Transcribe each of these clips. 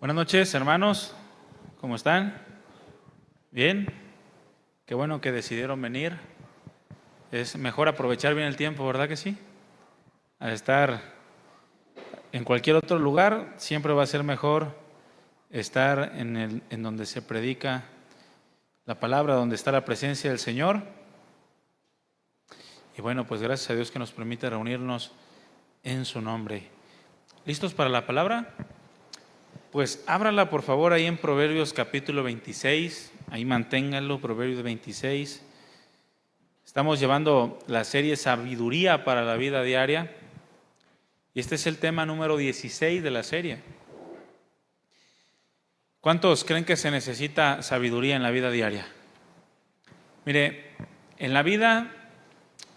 Buenas noches, hermanos. ¿Cómo están? ¿Bien? Qué bueno que decidieron venir. Es mejor aprovechar bien el tiempo, ¿verdad que sí? Al estar en cualquier otro lugar, siempre va a ser mejor estar en donde se predica la palabra, donde está la presencia del Señor. Y bueno, pues gracias a Dios que nos permite reunirnos en su nombre. ¿Listos para la palabra? Pues ábrala por favor ahí en Proverbios capítulo 26, ahí manténganlo, Proverbios 26. Estamos llevando la serie Sabiduría para la vida diaria y este es el tema número 16 de la serie. ¿Cuántos creen que se necesita sabiduría en la vida diaria? Mire, en la vida,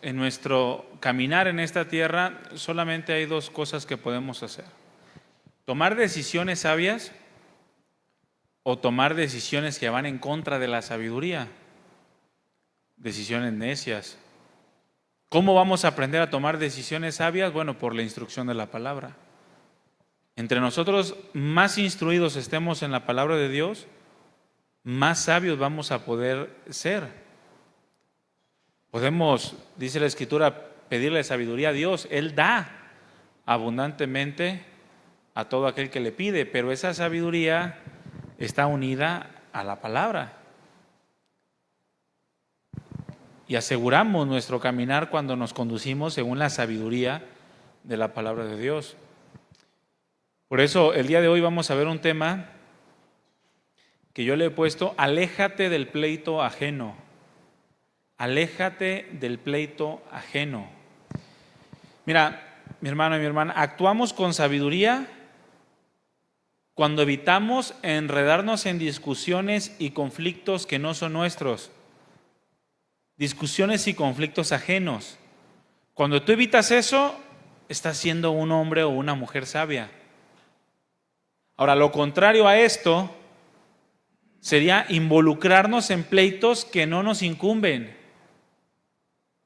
en nuestro caminar en esta tierra, solamente hay dos cosas que podemos hacer: tomar decisiones sabias o tomar decisiones que van en contra de la sabiduría, decisiones necias. ¿Cómo vamos a aprender a tomar decisiones sabias? Bueno, por la instrucción de la palabra. Entre nosotros más instruidos estemos en la palabra de Dios, más sabios vamos a poder ser. Podemos, dice la Escritura, pedirle sabiduría a Dios. Él da abundantemente a todo aquel que le pide, pero esa sabiduría está unida a la palabra. Y aseguramos nuestro caminar cuando nos conducimos según la sabiduría de la palabra de Dios. Por eso el día de hoy vamos a ver un tema que yo le he puesto: aléjate del pleito ajeno. Aléjate del pleito ajeno. Mira, mi hermano y mi hermana, actuamos con sabiduría cuando evitamos enredarnos en discusiones y conflictos que no son nuestros. Discusiones y conflictos ajenos. Cuando tú evitas eso, estás siendo un hombre o una mujer sabia. Ahora, lo contrario a esto sería involucrarnos en pleitos que no nos incumben,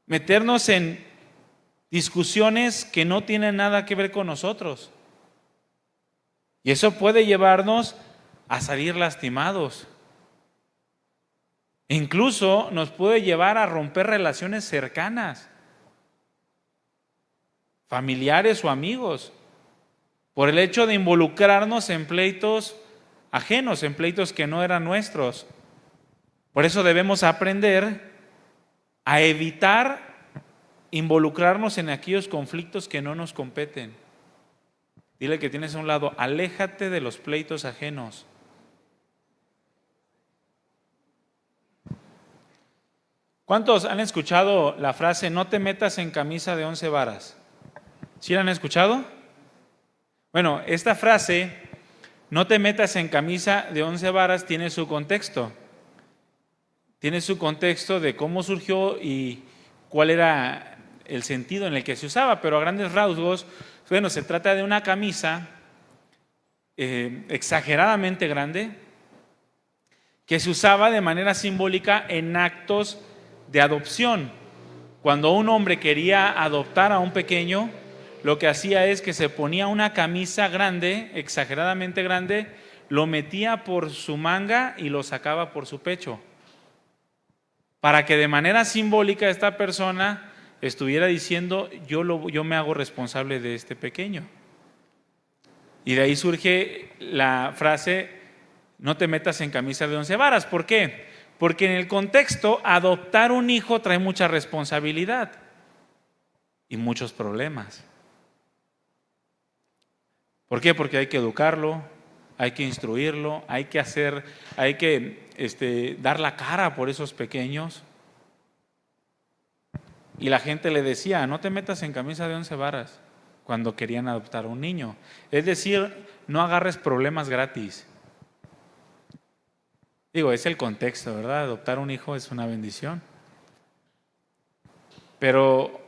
meternos en discusiones que no tienen nada que ver con nosotros. Y eso puede llevarnos a salir lastimados. Incluso nos puede llevar a romper relaciones cercanas, familiares o amigos, por el hecho de involucrarnos en pleitos ajenos, en pleitos que no eran nuestros. Por eso debemos aprender a evitar involucrarnos en aquellos conflictos que no nos competen. Dile que tienes a un lado: aléjate de los pleitos ajenos. ¿Cuántos han escuchado la frase no te metas en camisa de 11 varas? ¿Sí la han escuchado? Bueno, esta frase, no te metas en camisa de 11 varas, tiene su contexto. Tiene su contexto de cómo surgió y cuál era el sentido en el que se usaba, pero a grandes rasgos, bueno, se trata de una camisa exageradamente grande que se usaba de manera simbólica en actos de adopción. Cuando un hombre quería adoptar a un pequeño, lo que hacía es que se ponía una camisa grande, exageradamente grande, lo metía por su manga y lo sacaba por su pecho, para que de manera simbólica esta persona estuviera diciendo: yo me hago responsable de este pequeño. Y de ahí surge la frase: no te metas en camisa de 11 varas. ¿Por qué? Porque en el contexto, adoptar un hijo trae mucha responsabilidad y muchos problemas. ¿Por qué? Porque hay que educarlo, hay que instruirlo, hay que dar la cara por esos pequeños. Y la gente le decía: no te metas en camisa de 11 varas, cuando querían adoptar a un niño. Es decir, no agarres problemas gratis. Digo, es el contexto, ¿verdad? Adoptar un hijo es una bendición. Pero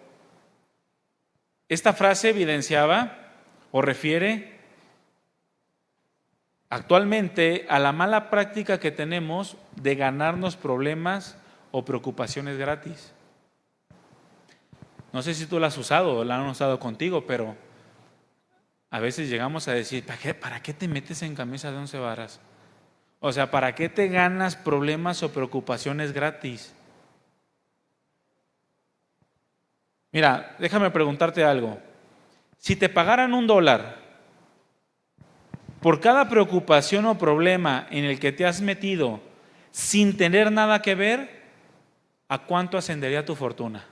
esta frase evidenciaba o refiere actualmente a la mala práctica que tenemos de ganarnos problemas o preocupaciones gratis. No sé si tú la has usado o la han usado contigo, pero a veces llegamos a decir, ¿para qué te metes en camisa de 11 varas? O sea, ¿para qué te ganas problemas o preocupaciones gratis? Mira, déjame preguntarte algo. Si te pagaran $1 por cada preocupación o problema en el que te has metido sin tener nada que ver, ¿a cuánto ascendería tu fortuna?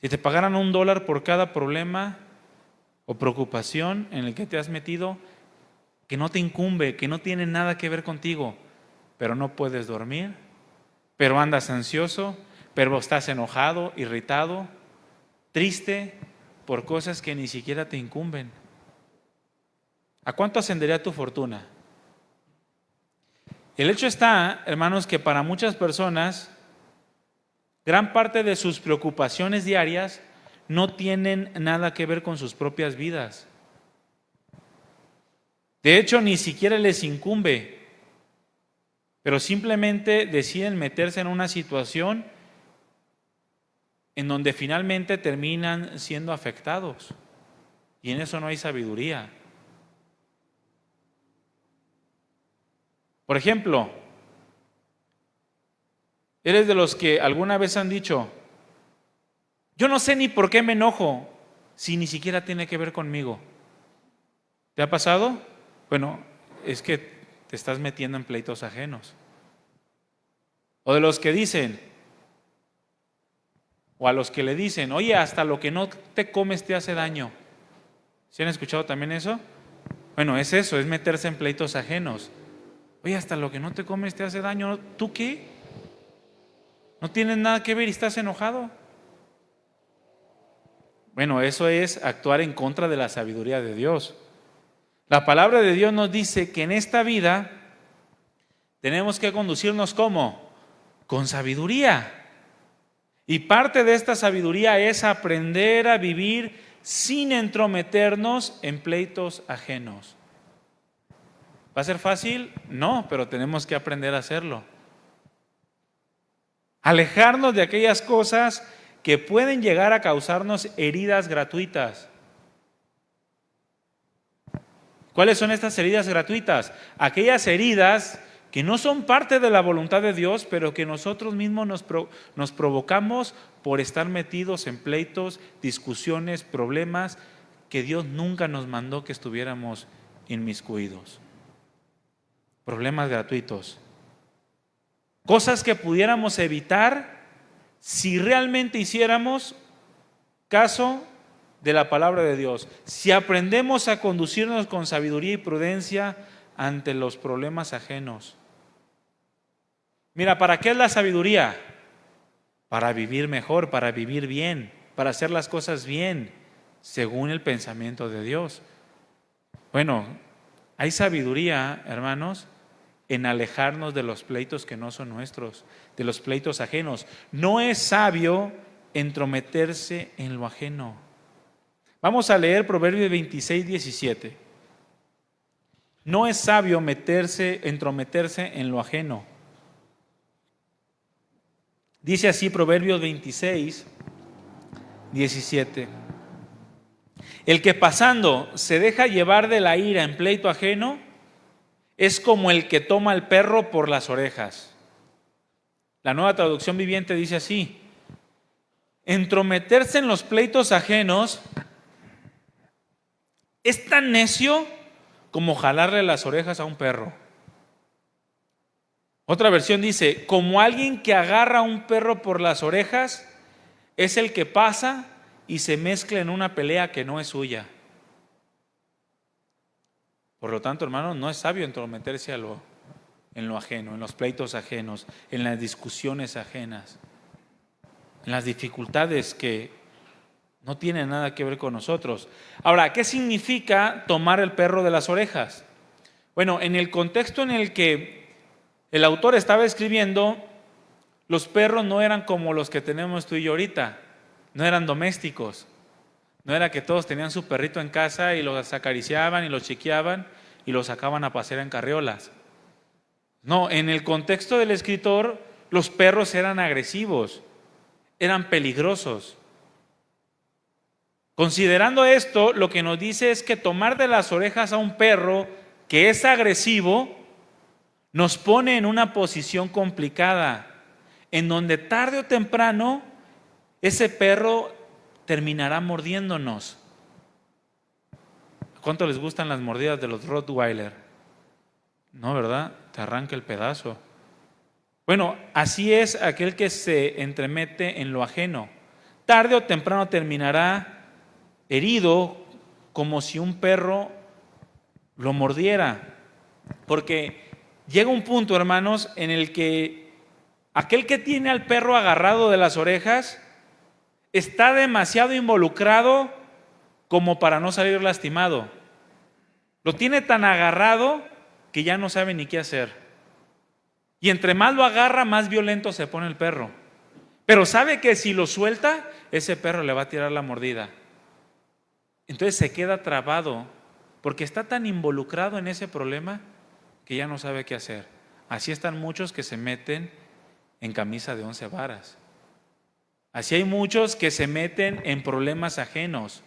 Si te pagaran $1 por cada problema o preocupación en el que te has metido, que no te incumbe, que no tiene nada que ver contigo, pero no puedes dormir, pero andas ansioso, pero estás enojado, irritado, triste por cosas que ni siquiera te incumben, ¿a cuánto ascendería tu fortuna? El hecho está, hermanos, que para muchas personas, gran parte de sus preocupaciones diarias no tienen nada que ver con sus propias vidas. De hecho, ni siquiera les incumbe, pero simplemente deciden meterse en una situación en donde finalmente terminan siendo afectados. Y en eso no hay sabiduría. Por ejemplo, ¿eres de los que alguna vez han dicho, yo no sé ni por qué me enojo si ni siquiera tiene que ver conmigo? ¿Te ha pasado? Bueno, es que te estás metiendo en pleitos ajenos. O de los que dicen, o a los que le dicen, oye, hasta lo que no te comes te hace daño. ¿Sí han escuchado también eso? Bueno, es eso, es meterse en pleitos ajenos. Oye, hasta lo que no te comes te hace daño. ¿Tú qué? ¿No tienes nada que ver y estás enojado? Bueno, eso es actuar en contra de la sabiduría de Dios. La palabra de Dios nos dice que en esta vida tenemos que conducirnos ¿cómo? Con sabiduría. Y parte de esta sabiduría es aprender a vivir sin entrometernos en pleitos ajenos. ¿Va a ser fácil? No, pero tenemos que aprender a hacerlo. Alejarnos de aquellas cosas que pueden llegar a causarnos heridas gratuitas. ¿Cuáles son estas heridas gratuitas? Aquellas heridas que no son parte de la voluntad de Dios, pero que nosotros mismos nos provocamos por estar metidos en pleitos, discusiones, problemas que Dios nunca nos mandó que estuviéramos inmiscuidos. Problemas gratuitos. Cosas que pudiéramos evitar si realmente hiciéramos caso de la palabra de Dios. Si aprendemos a conducirnos con sabiduría y prudencia ante los problemas ajenos. Mira, ¿para qué es la sabiduría? Para vivir mejor, para vivir bien, para hacer las cosas bien, según el pensamiento de Dios. Bueno, hay sabiduría, hermanos, en alejarnos de los pleitos que no son nuestros, de los pleitos ajenos. No es sabio entrometerse en lo ajeno. Vamos a leer Proverbios 26, 17. No es sabio entrometerse en lo ajeno. Dice así Proverbios 26, 17. El que pasando se deja llevar de la ira en pleito ajeno es como el que toma al perro por las orejas. La Nueva Traducción Viviente dice así: entrometerse en los pleitos ajenos es tan necio como jalarle las orejas a un perro. Otra versión dice, como alguien que agarra a un perro por las orejas es el que pasa y se mezcla en una pelea que no es suya. Por lo tanto, hermano, no es sabio entrometerse en lo ajeno, en los pleitos ajenos, en las discusiones ajenas, en las dificultades que no tienen nada que ver con nosotros. Ahora, ¿qué significa tomar el perro de las orejas? Bueno, en el contexto en el que el autor estaba escribiendo, los perros no eran como los que tenemos tú y yo ahorita, no eran domésticos. No era que todos tenían su perrito en casa y los acariciaban y los chiqueaban y los sacaban a pasear en carriolas. No, en el contexto del escritor, los perros eran agresivos, eran peligrosos. Considerando esto, lo que nos dice es que tomar de las orejas a un perro que es agresivo nos pone en una posición complicada, en donde tarde o temprano ese perro terminará mordiéndonos. ¿Cuánto les gustan las mordidas de los Rottweiler? No, ¿verdad? Te arranca el pedazo. Bueno, así es aquel que se entremete en lo ajeno. Tarde o temprano terminará herido, como si un perro lo mordiera. Porque llega un punto, hermanos, en el que aquel que tiene al perro agarrado de las orejas está demasiado involucrado como para no salir lastimado. Lo tiene tan agarrado que ya no sabe ni qué hacer. Y entre más lo agarra, más violento se pone el perro. Pero sabe que si lo suelta, ese perro le va a tirar la mordida. Entonces se queda trabado porque está tan involucrado en ese problema que ya no sabe qué hacer. Así están muchos que se meten en camisa de 11 varas. Así hay muchos que se meten en problemas ajenos,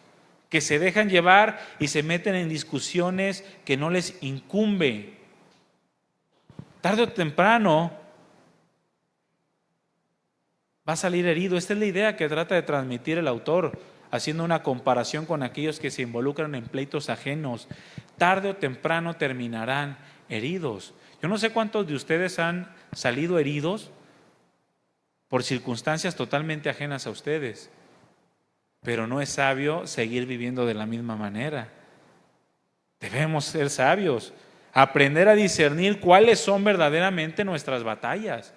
que se dejan llevar y se meten en discusiones que no les incumbe. Tarde o temprano va a salir herido. Esta es la idea que trata de transmitir el autor, haciendo una comparación con aquellos que se involucran en pleitos ajenos. Tarde o temprano terminarán heridos. Yo no sé cuántos de ustedes han salido heridos por circunstancias totalmente ajenas a ustedes, pero no es sabio seguir viviendo de la misma manera. Debemos ser sabios, aprender a discernir cuáles son verdaderamente nuestras batallas,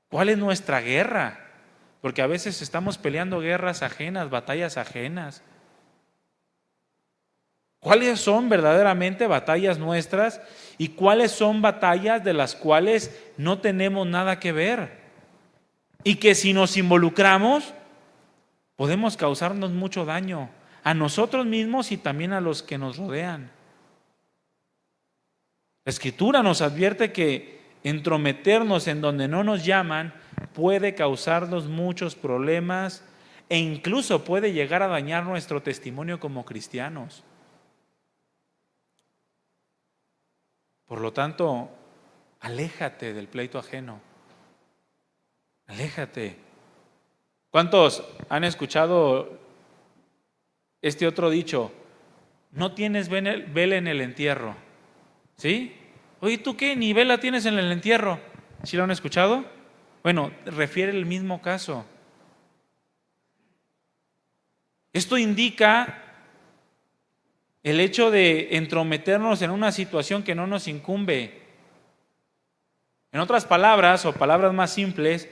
cuál es nuestra guerra, porque a veces estamos peleando guerras ajenas, batallas ajenas. ¿Cuáles son verdaderamente batallas nuestras y cuáles son batallas de las cuales no tenemos nada que ver? Y que si nos involucramos, podemos causarnos mucho daño a nosotros mismos y también a los que nos rodean. La Escritura nos advierte que entrometernos en donde no nos llaman puede causarnos muchos problemas e incluso puede llegar a dañar nuestro testimonio como cristianos. Por lo tanto, aléjate del pleito ajeno. Aléjate. ¿Cuántos han escuchado este otro dicho? No tienes vela en el entierro. ¿Sí? Oye, ¿tú qué? Ni vela tienes en el entierro. ¿Sí lo han escuchado? Bueno, refiere el mismo caso. Esto indica el hecho de entrometernos en una situación que no nos incumbe. En otras palabras, o palabras más simples,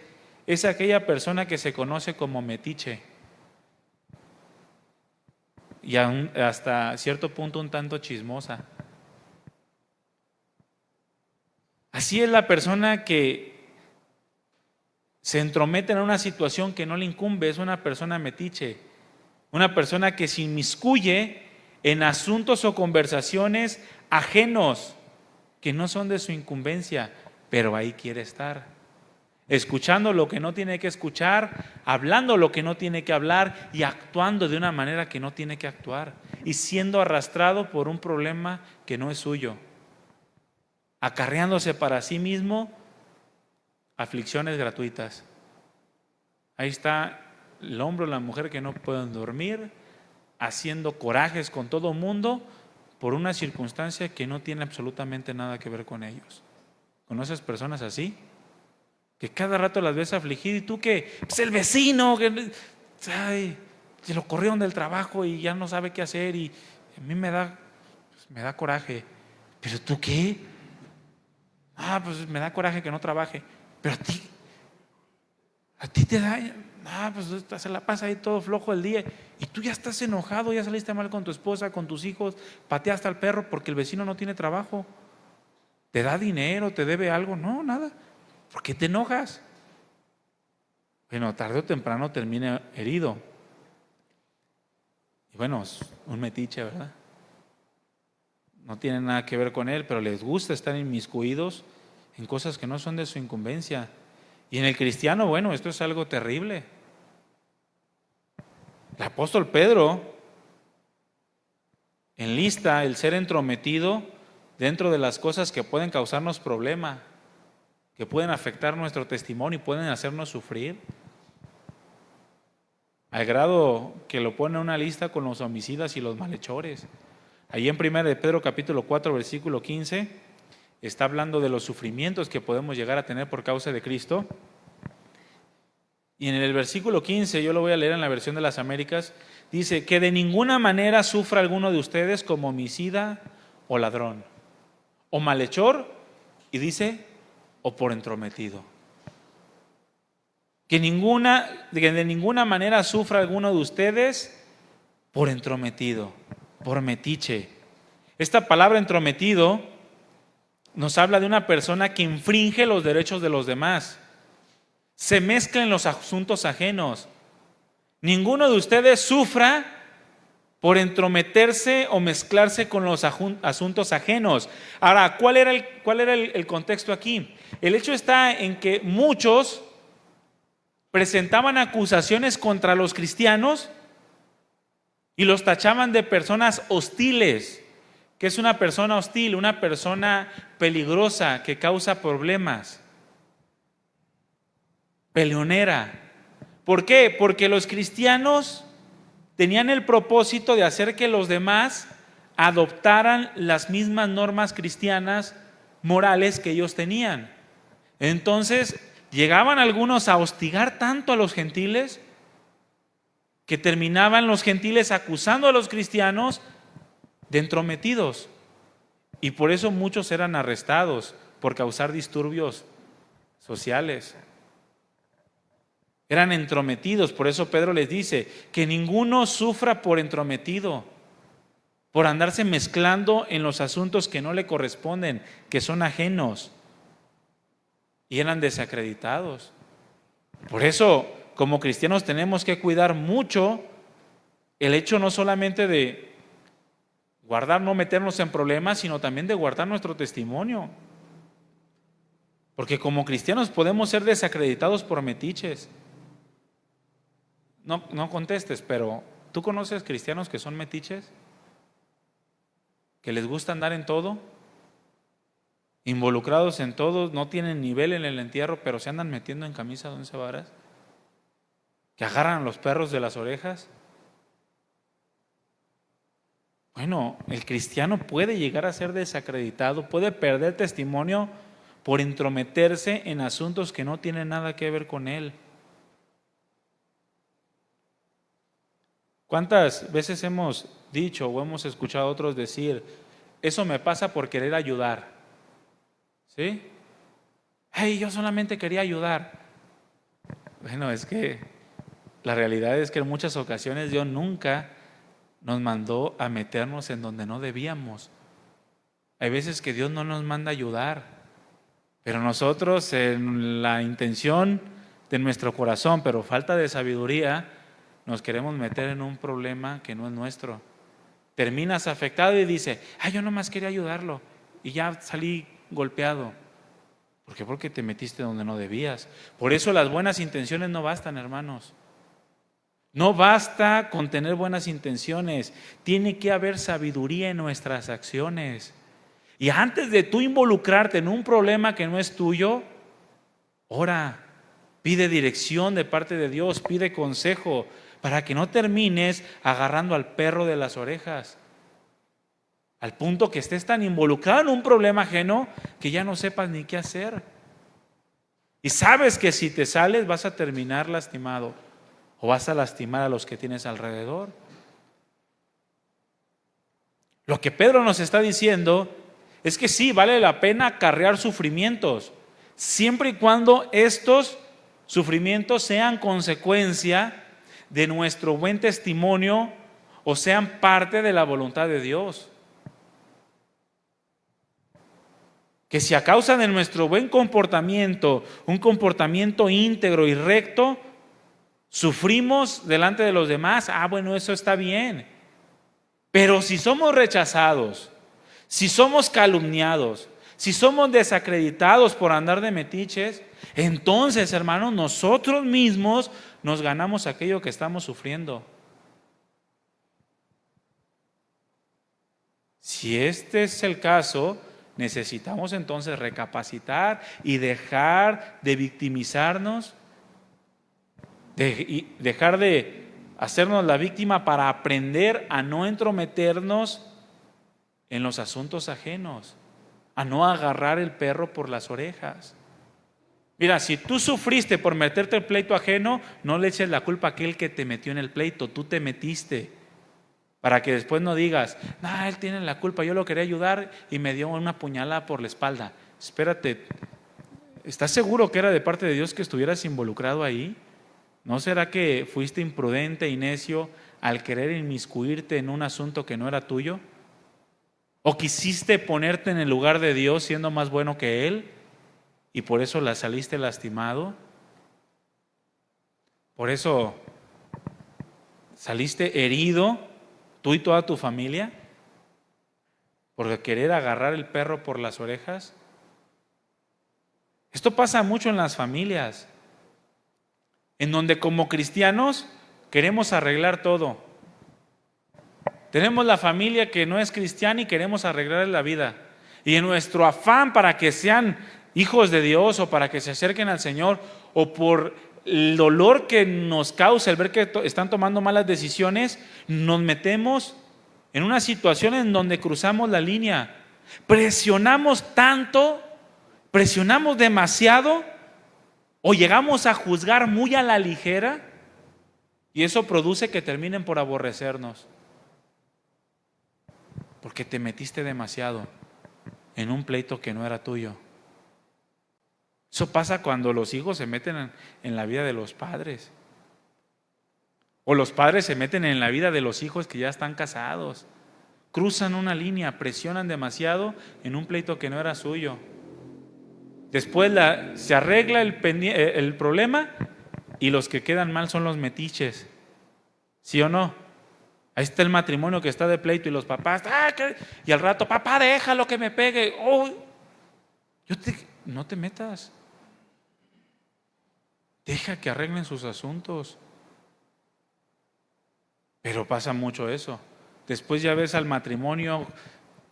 es aquella persona que se conoce como metiche y hasta cierto punto un tanto chismosa. Así es la persona que se entromete en una situación que no le incumbe, es una persona metiche, una persona que se inmiscuye en asuntos o conversaciones ajenos que no son de su incumbencia, pero ahí quiere estar. Escuchando lo que no tiene que escuchar, hablando lo que no tiene que hablar y actuando de una manera que no tiene que actuar y siendo arrastrado por un problema que no es suyo, acarreándose para sí mismo aflicciones gratuitas. Ahí está el hombre o la mujer que no pueden dormir, haciendo corajes con todo el mundo por una circunstancia que no tiene absolutamente nada que ver con ellos. ¿Conoces personas así? Que cada rato las ves afligidas y tú que, pues el vecino, que se lo corrieron del trabajo y ya no sabe qué hacer y a mí me da coraje. ¿Pero tú qué? Pues me da coraje que no trabaje. Pero a ti te da, pues se la pasa ahí todo flojo el día y tú ya estás enojado, ya saliste mal con tu esposa, con tus hijos, pateaste al perro porque el vecino no tiene trabajo. ¿Te da dinero? ¿Te debe algo? No, nada. ¿Por qué te enojas? Bueno, tarde o temprano termina herido. Y bueno, es un metiche, ¿verdad? No tiene nada que ver con él, pero les gusta estar inmiscuidos en cosas que no son de su incumbencia. Y en el cristiano, bueno, esto es algo terrible. El apóstol Pedro enlista el ser entrometido dentro de las cosas que pueden causarnos problema, que pueden afectar nuestro testimonio y pueden hacernos sufrir, al grado que lo pone en una lista con los homicidas y los malhechores. Ahí en 1 de Pedro capítulo 4 versículo 15 está hablando de los sufrimientos que podemos llegar a tener por causa de Cristo. Y en el versículo 15, yo lo voy a leer en la versión de las Américas, dice que de ninguna manera sufra alguno de ustedes como homicida o ladrón o malhechor, y dice, o por entrometido. Que de ninguna manera sufra alguno de ustedes por entrometido, por metiche. Esta palabra entrometido nos habla de una persona que infringe los derechos de los demás, se mezcla en los asuntos ajenos. Ninguno de ustedes sufra por entrometerse o mezclarse con los asuntos ajenos. Ahora, ¿cuál era el contexto aquí? El hecho está en que muchos presentaban acusaciones contra los cristianos y los tachaban de personas hostiles. ¿Qué es una persona hostil? Una persona peligrosa que causa problemas, peleonera. ¿Por qué? Porque los cristianos tenían el propósito de hacer que los demás adoptaran las mismas normas cristianas morales que ellos tenían. Entonces, llegaban algunos a hostigar tanto a los gentiles que terminaban los gentiles acusando a los cristianos de entrometidos. Y por eso muchos eran arrestados por causar disturbios sociales. Eran entrometidos, por eso Pedro les dice que ninguno sufra por entrometido, por andarse mezclando en los asuntos que no le corresponden, que son ajenos, y eran desacreditados. Por eso, como cristianos tenemos que cuidar mucho el hecho no solamente de guardar, no meternos en problemas, sino también de guardar nuestro testimonio. Porque como cristianos podemos ser desacreditados por metiches. No contestes, pero ¿tú conoces cristianos que son metiches? ¿Que les gusta andar en todo? Involucrados en todo, no tienen nivel en el entierro, pero se andan metiendo en camisa de 11 varas. ¿Que agarran a los perros de las orejas? Bueno, el cristiano puede llegar a ser desacreditado, puede perder testimonio por entrometerse en asuntos que no tienen nada que ver con él. ¿Cuántas veces hemos dicho o hemos escuchado a otros decir, eso me pasa por querer ayudar? ¿Sí? Hey, yo solamente quería ayudar. Bueno, es que la realidad es que en muchas ocasiones Dios nunca nos mandó a meternos en donde no debíamos. Hay veces que Dios no nos manda a ayudar, pero nosotros en la intención de nuestro corazón, pero falta de sabiduría, nos queremos meter en un problema que no es nuestro. Terminas afectado y dices, yo nomás quería ayudarlo y ya salí golpeado. ¿Por qué? Porque te metiste donde no debías. Por eso las buenas intenciones no bastan, hermanos. No basta con tener buenas intenciones. Tiene que haber sabiduría en nuestras acciones. Y antes de tú involucrarte en un problema que no es tuyo, ora, pide dirección de parte de Dios, pide consejo, para que no termines agarrando al perro de las orejas, al punto que estés tan involucrado en un problema ajeno que ya no sepas ni qué hacer. Y sabes que si te sales vas a terminar lastimado o vas a lastimar a los que tienes alrededor. Lo que Pedro nos está diciendo es que sí, vale la pena acarrear sufrimientos, siempre y cuando estos sufrimientos sean consecuencia de nuestro buen testimonio o sean parte de la voluntad de Dios. Que si a causa de nuestro buen comportamiento, un comportamiento íntegro y recto, sufrimos delante de los demás, bueno, eso está bien. Pero si somos rechazados, si somos calumniados, si somos desacreditados por andar de metiches, entonces, hermanos, nosotros mismos nos ganamos aquello que estamos sufriendo. Si este es el caso, necesitamos entonces recapacitar y dejar de victimizarnos, y dejar de hacernos la víctima para aprender a no entrometernos en los asuntos ajenos, a no agarrar el perro por las orejas. Mira, si tú sufriste por meterte el pleito ajeno, no le eches la culpa a aquel que te metió en el pleito, tú te metiste. Para que después no digas, no, él tiene la culpa, yo lo quería ayudar y me dio una puñalada por la espalda. Espérate, ¿estás seguro que era de parte de Dios que estuvieras involucrado ahí? ¿No será que fuiste imprudente y necio al querer inmiscuirte en un asunto que no era tuyo? ¿O quisiste ponerte en el lugar de Dios siendo más bueno que Él y por eso la saliste lastimado? Por eso saliste herido, tú y toda tu familia, por querer agarrar el perro por las orejas. Esto pasa mucho en las familias, en donde como cristianos queremos arreglar todo. Tenemos la familia que no es cristiana y queremos arreglarle la vida. Y en nuestro afán para que sean hijos de Dios o para que se acerquen al Señor, o por el dolor que nos causa el ver que están tomando malas decisiones, nos metemos en una situación en donde cruzamos la línea. Presionamos tanto, presionamos demasiado, o llegamos a juzgar muy a la ligera, y eso produce que terminen por aborrecernos, porque te metiste demasiado en un pleito que no era tuyo. Eso pasa cuando los hijos se meten en la vida de los padres, o los padres se meten en la vida de los hijos que ya están casados. Cruzan una línea, presionan demasiado en un pleito que no era suyo. Después se arregla el problema y los que quedan mal son los metiches. ¿Sí o no? Ahí está el matrimonio que está de pleito y los papás, y al rato, papá, déjalo que me pegue. Oh, no te metas. Deja que arreglen sus asuntos. Pero pasa mucho eso. Después ya ves al matrimonio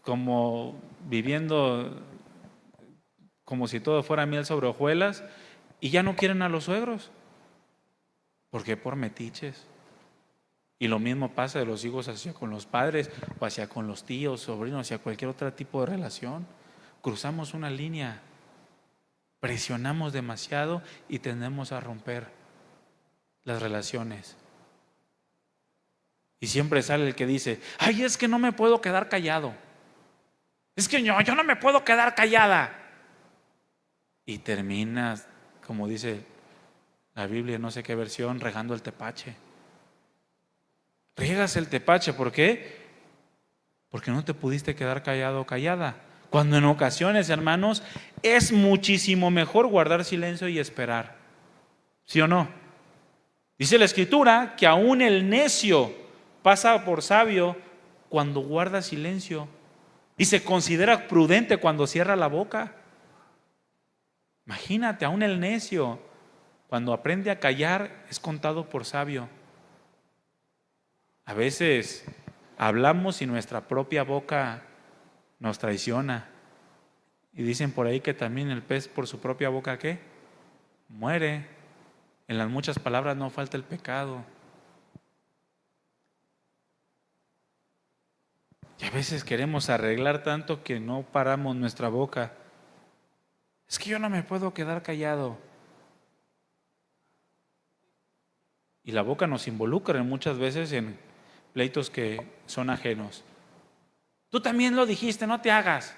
como viviendo como si todo fuera miel sobre hojuelas, y ya no quieren a los suegros. ¿Por qué? Por metiches. Y lo mismo pasa de los hijos hacia con los padres, o hacia con los tíos, sobrinos, hacia cualquier otro tipo de relación. Cruzamos una línea, presionamos demasiado y tendemos a romper las relaciones. Y siempre sale el que dice, ay, es que no me puedo quedar callado. Es que yo no me puedo quedar callada. Y terminas, como dice la Biblia, no sé qué versión, regando el tepache. Riegas el tepache, ¿por qué? Porque no te pudiste quedar callado o callada. Cuando en ocasiones, hermanos, es muchísimo mejor guardar silencio y esperar. ¿Sí o no? Dice la Escritura que aún el necio pasa por sabio cuando guarda silencio y se considera prudente cuando cierra la boca. Imagínate, aún el necio, cuando aprende a callar, es contado por sabio. A veces hablamos y nuestra propia boca nos traiciona. Y dicen por ahí que también el pez por su propia boca, ¿qué? Muere. En las muchas palabras no falta el pecado. Y a veces queremos arreglar tanto que no paramos nuestra boca. Es que yo no me puedo quedar callado. Y la boca nos involucra muchas veces en pleitos que son ajenos. Tú también lo dijiste, no te hagas.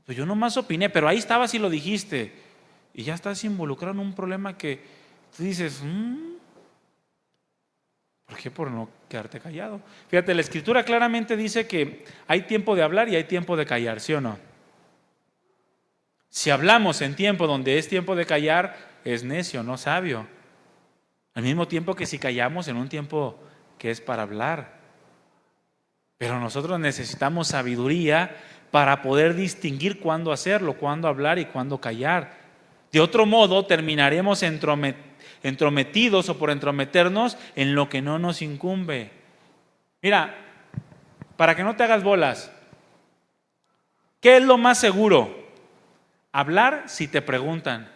Pues yo nomás opiné, pero ahí estabas y lo dijiste. Y ya estás involucrado en un problema que tú dices, ¿por qué? Por no quedarte callado. Fíjate, la Escritura claramente dice que hay tiempo de hablar y hay tiempo de callar, ¿sí o no? Si hablamos en tiempo donde es tiempo de callar, es necio, no sabio. Al mismo tiempo que si callamos en un tiempo que es para hablar. Pero nosotros necesitamos sabiduría para poder distinguir cuándo hacerlo, cuándo hablar y cuándo callar. De otro modo, terminaremos entrometidos o por entrometernos en lo que no nos incumbe. Mira, para que no te hagas bolas, ¿Qué es lo más seguro? Hablar si te preguntan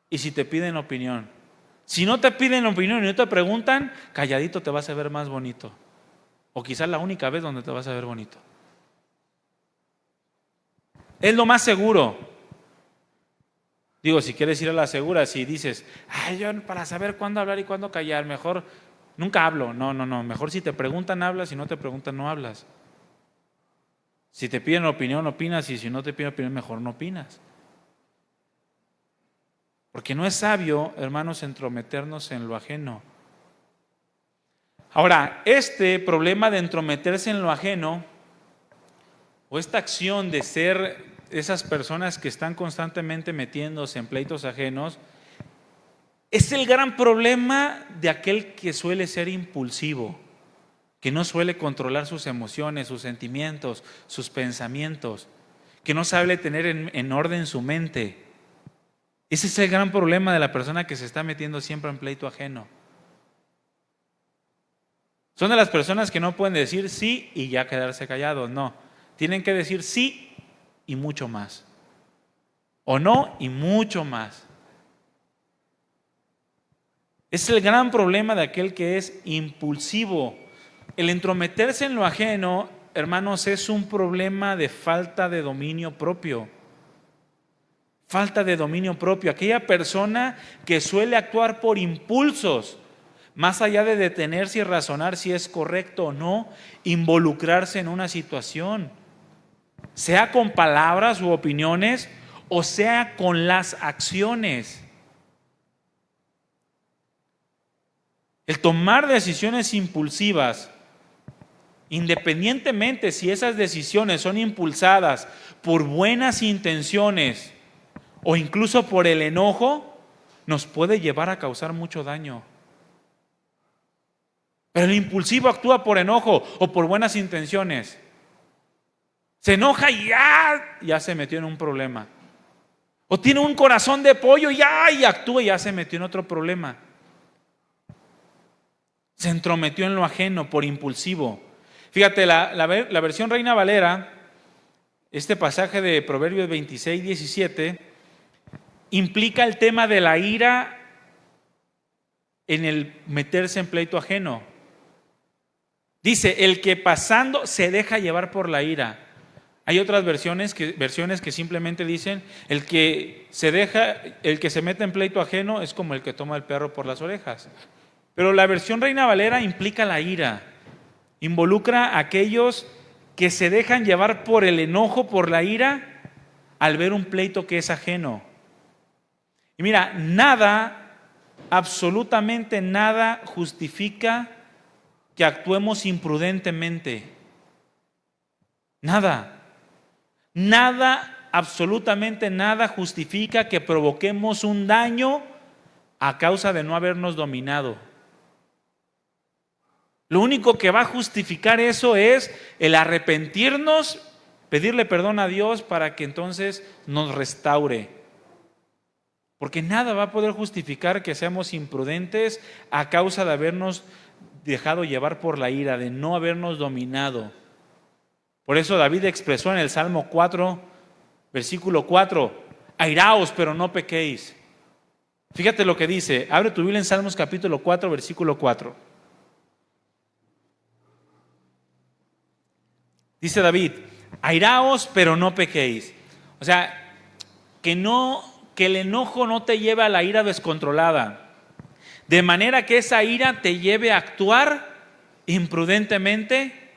y si te piden opinión. Si no te piden opinión y no te preguntan, calladito te vas a ver más bonito. O quizás la única vez donde te vas a ver bonito. Es lo más seguro. Digo, si quieres ir a la segura, si dices, ay, yo para saber cuándo hablar y cuándo callar, mejor nunca hablo. No, mejor si te preguntan hablas, si no te preguntan no hablas. Si te piden opinión, opinas, y si no te piden opinión, mejor no opinas. Porque no es sabio, hermanos, entrometernos en lo ajeno. Ahora, este problema de entrometerse en lo ajeno, o esta acción de ser esas personas que están constantemente metiéndose en pleitos ajenos, es el gran problema de aquel que suele ser impulsivo, que no suele controlar sus emociones, sus sentimientos, sus pensamientos, que no sabe tener en orden su mente. Ese es el gran problema de la persona que se está metiendo siempre en pleito ajeno. Son de las personas que no pueden decir sí y ya quedarse callados, no. Tienen que decir sí y mucho más. O no y mucho más. Es el gran problema de aquel que es impulsivo. El entrometerse en lo ajeno, hermanos, es un problema de falta de dominio propio. Falta de dominio propio. Aquella persona que suele actuar por impulsos, más allá de detenerse y razonar si es correcto o no, involucrarse en una situación, sea con palabras u opiniones o sea con las acciones. El tomar decisiones impulsivas, independientemente si esas decisiones son impulsadas por buenas intenciones o incluso por el enojo, nos puede llevar a causar mucho daño. Pero el impulsivo actúa por enojo o por buenas intenciones. Se enoja y ya se metió en un problema. O tiene un corazón de pollo y actúa y ya se metió en otro problema. Se entrometió en lo ajeno por impulsivo. Fíjate, la versión Reina Valera, este pasaje de Proverbios 26, 17, implica el tema de la ira en el meterse en pleito ajeno. Dice, el que pasando se deja llevar por la ira. Hay otras versiones que simplemente dicen, el que se mete en pleito ajeno es como el que toma el perro por las orejas. Pero la versión Reina Valera implica la ira. Involucra a aquellos que se dejan llevar por el enojo, por la ira, al ver un pleito que es ajeno. Y mira, nada, absolutamente nada justifica que actuemos imprudentemente. Nada, absolutamente nada justifica que provoquemos un daño a causa de no habernos dominado. Lo único que va a justificar eso es el arrepentirnos, pedirle perdón a Dios para que entonces nos restaure. Porque nada va a poder justificar que seamos imprudentes a causa de habernos dejado llevar por la ira, de no habernos dominado. Por eso David expresó en el Salmo 4, versículo 4, airaos, pero no pequéis. Fíjate lo que dice, abre tu Biblia en Salmos capítulo 4, versículo 4. Dice David, airaos, pero no pequéis. O sea, que el enojo no te lleve a la ira descontrolada. De manera que esa ira te lleve a actuar imprudentemente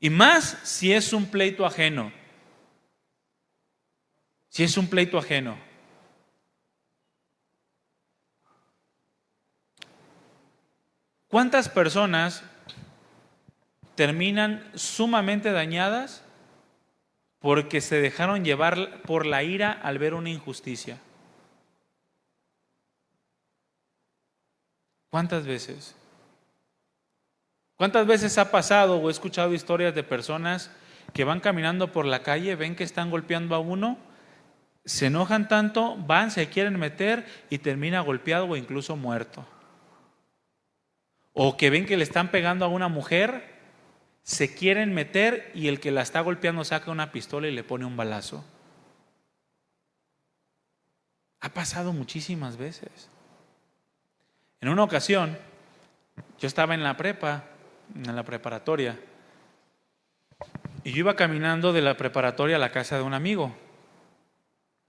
y más si es un pleito ajeno. Si es un pleito ajeno. ¿Cuántas personas terminan sumamente dañadas porque se dejaron llevar por la ira al ver una injusticia? ¿Cuántas veces? ¿Cuántas veces ha pasado o he escuchado historias de personas que van caminando por la calle, ven que están golpeando a uno, se enojan tanto, van, se quieren meter y termina golpeado o incluso muerto? O que ven que le están pegando a una mujer, se quieren meter y el que la está golpeando saca una pistola y le pone un balazo. Ha pasado muchísimas veces. En una ocasión, yo estaba en la preparatoria, y yo iba caminando de la preparatoria a la casa de un amigo.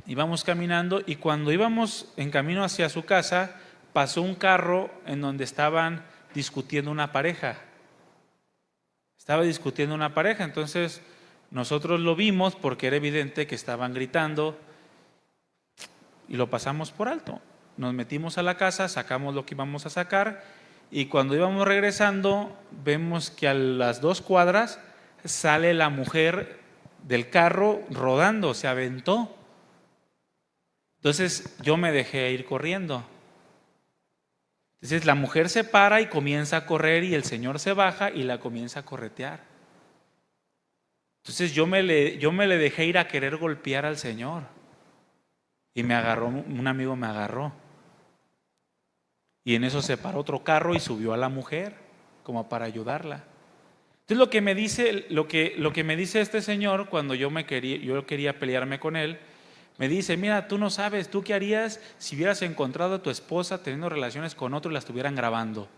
Íbamos caminando y cuando íbamos en camino hacia su casa, pasó un carro en donde estaban discutiendo una pareja. Entonces nosotros lo vimos porque era evidente que estaban gritando y lo pasamos por alto. Nos metimos a la casa, sacamos lo que íbamos a sacar y cuando íbamos regresando vemos que a las 2 cuadras sale la mujer del carro rodando, se aventó. Entonces yo me dejé ir corriendo. Entonces la mujer se para y comienza a correr y el Señor se baja y la comienza a corretear. Entonces yo me le dejé ir a querer golpear al Señor y me agarró, un amigo me agarró y en eso se paró otro carro y subió a la mujer como para ayudarla. Entonces lo que me dice este señor cuando yo quería pelearme con él, me dice: mira, tú no sabes, ¿tú qué harías si hubieras encontrado a tu esposa teniendo relaciones con otro y la estuvieran grabando?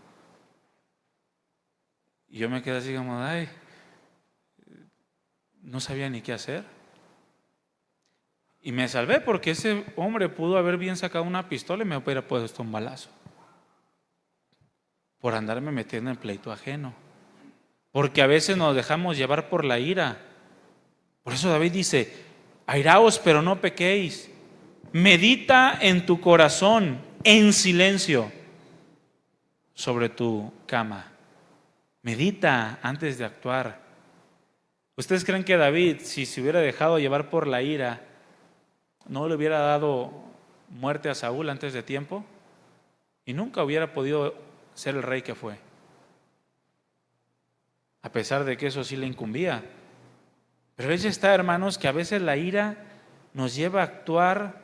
Y yo me quedé así como, ay, no sabía ni qué hacer. Y me salvé porque ese hombre pudo haber bien sacado una pistola y me hubiera puesto un balazo por andarme metiendo en pleito ajeno. Porque a veces nos dejamos llevar por la ira. Por eso David dice: airaos, pero no pequéis. Medita en tu corazón, en silencio, sobre tu cama. Medita antes de actuar. ¿Ustedes creen que David, si se hubiera dejado llevar por la ira, no le hubiera dado muerte a Saúl antes de tiempo? Y nunca hubiera podido ser el rey que fue. A pesar de que eso sí le incumbía. Pero eso está, hermanos, que a veces la ira nos lleva a actuar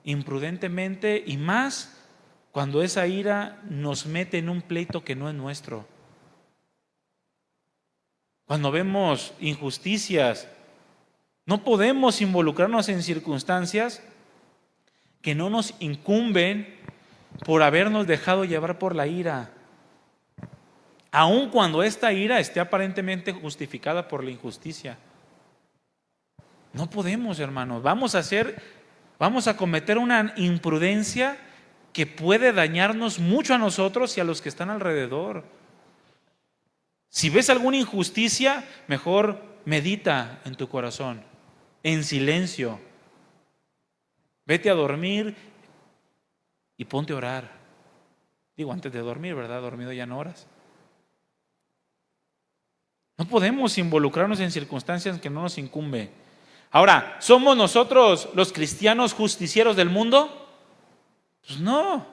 imprudentemente y más cuando esa ira nos mete en un pleito que no es nuestro. Cuando vemos injusticias, no podemos involucrarnos en circunstancias que no nos incumben por habernos dejado llevar por la ira. Aun cuando esta ira esté aparentemente justificada por la injusticia. No podemos, hermanos. Vamos a cometer una imprudencia que puede dañarnos mucho a nosotros y a los que están alrededor. Si ves alguna injusticia, mejor medita en tu corazón, en silencio. Vete a dormir y ponte a orar. Digo, antes de dormir, ¿verdad? Dormido ya no oras. No podemos involucrarnos en circunstancias que no nos incumben. Ahora, ¿somos nosotros los cristianos justicieros del mundo? Pues no,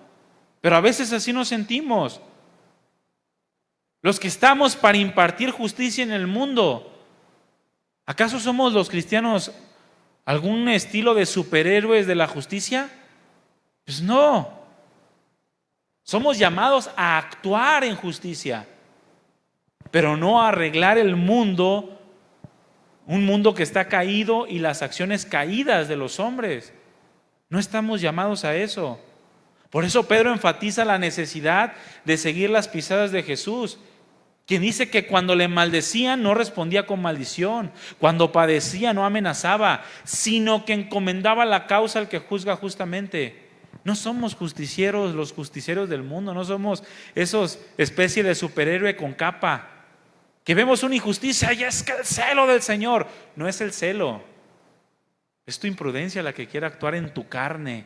pero a veces así nos sentimos. Los que estamos para impartir justicia en el mundo. ¿Acaso somos los cristianos algún estilo de superhéroes de la justicia? Pues no. Somos llamados a actuar en justicia, pero no a arreglar el mundo. Un mundo que está caído y las acciones caídas de los hombres. No estamos llamados a eso. Por eso Pedro enfatiza la necesidad de seguir las pisadas de Jesús, quien dice que cuando le maldecían no respondía con maldición, cuando padecía no amenazaba, sino que encomendaba la causa al que juzga justamente. No somos justicieros, los justicieros del mundo, no somos esos especies de superhéroe con capa. Que vemos una injusticia y es que el celo del Señor. No es el celo, es tu imprudencia la que quiere actuar en tu carne.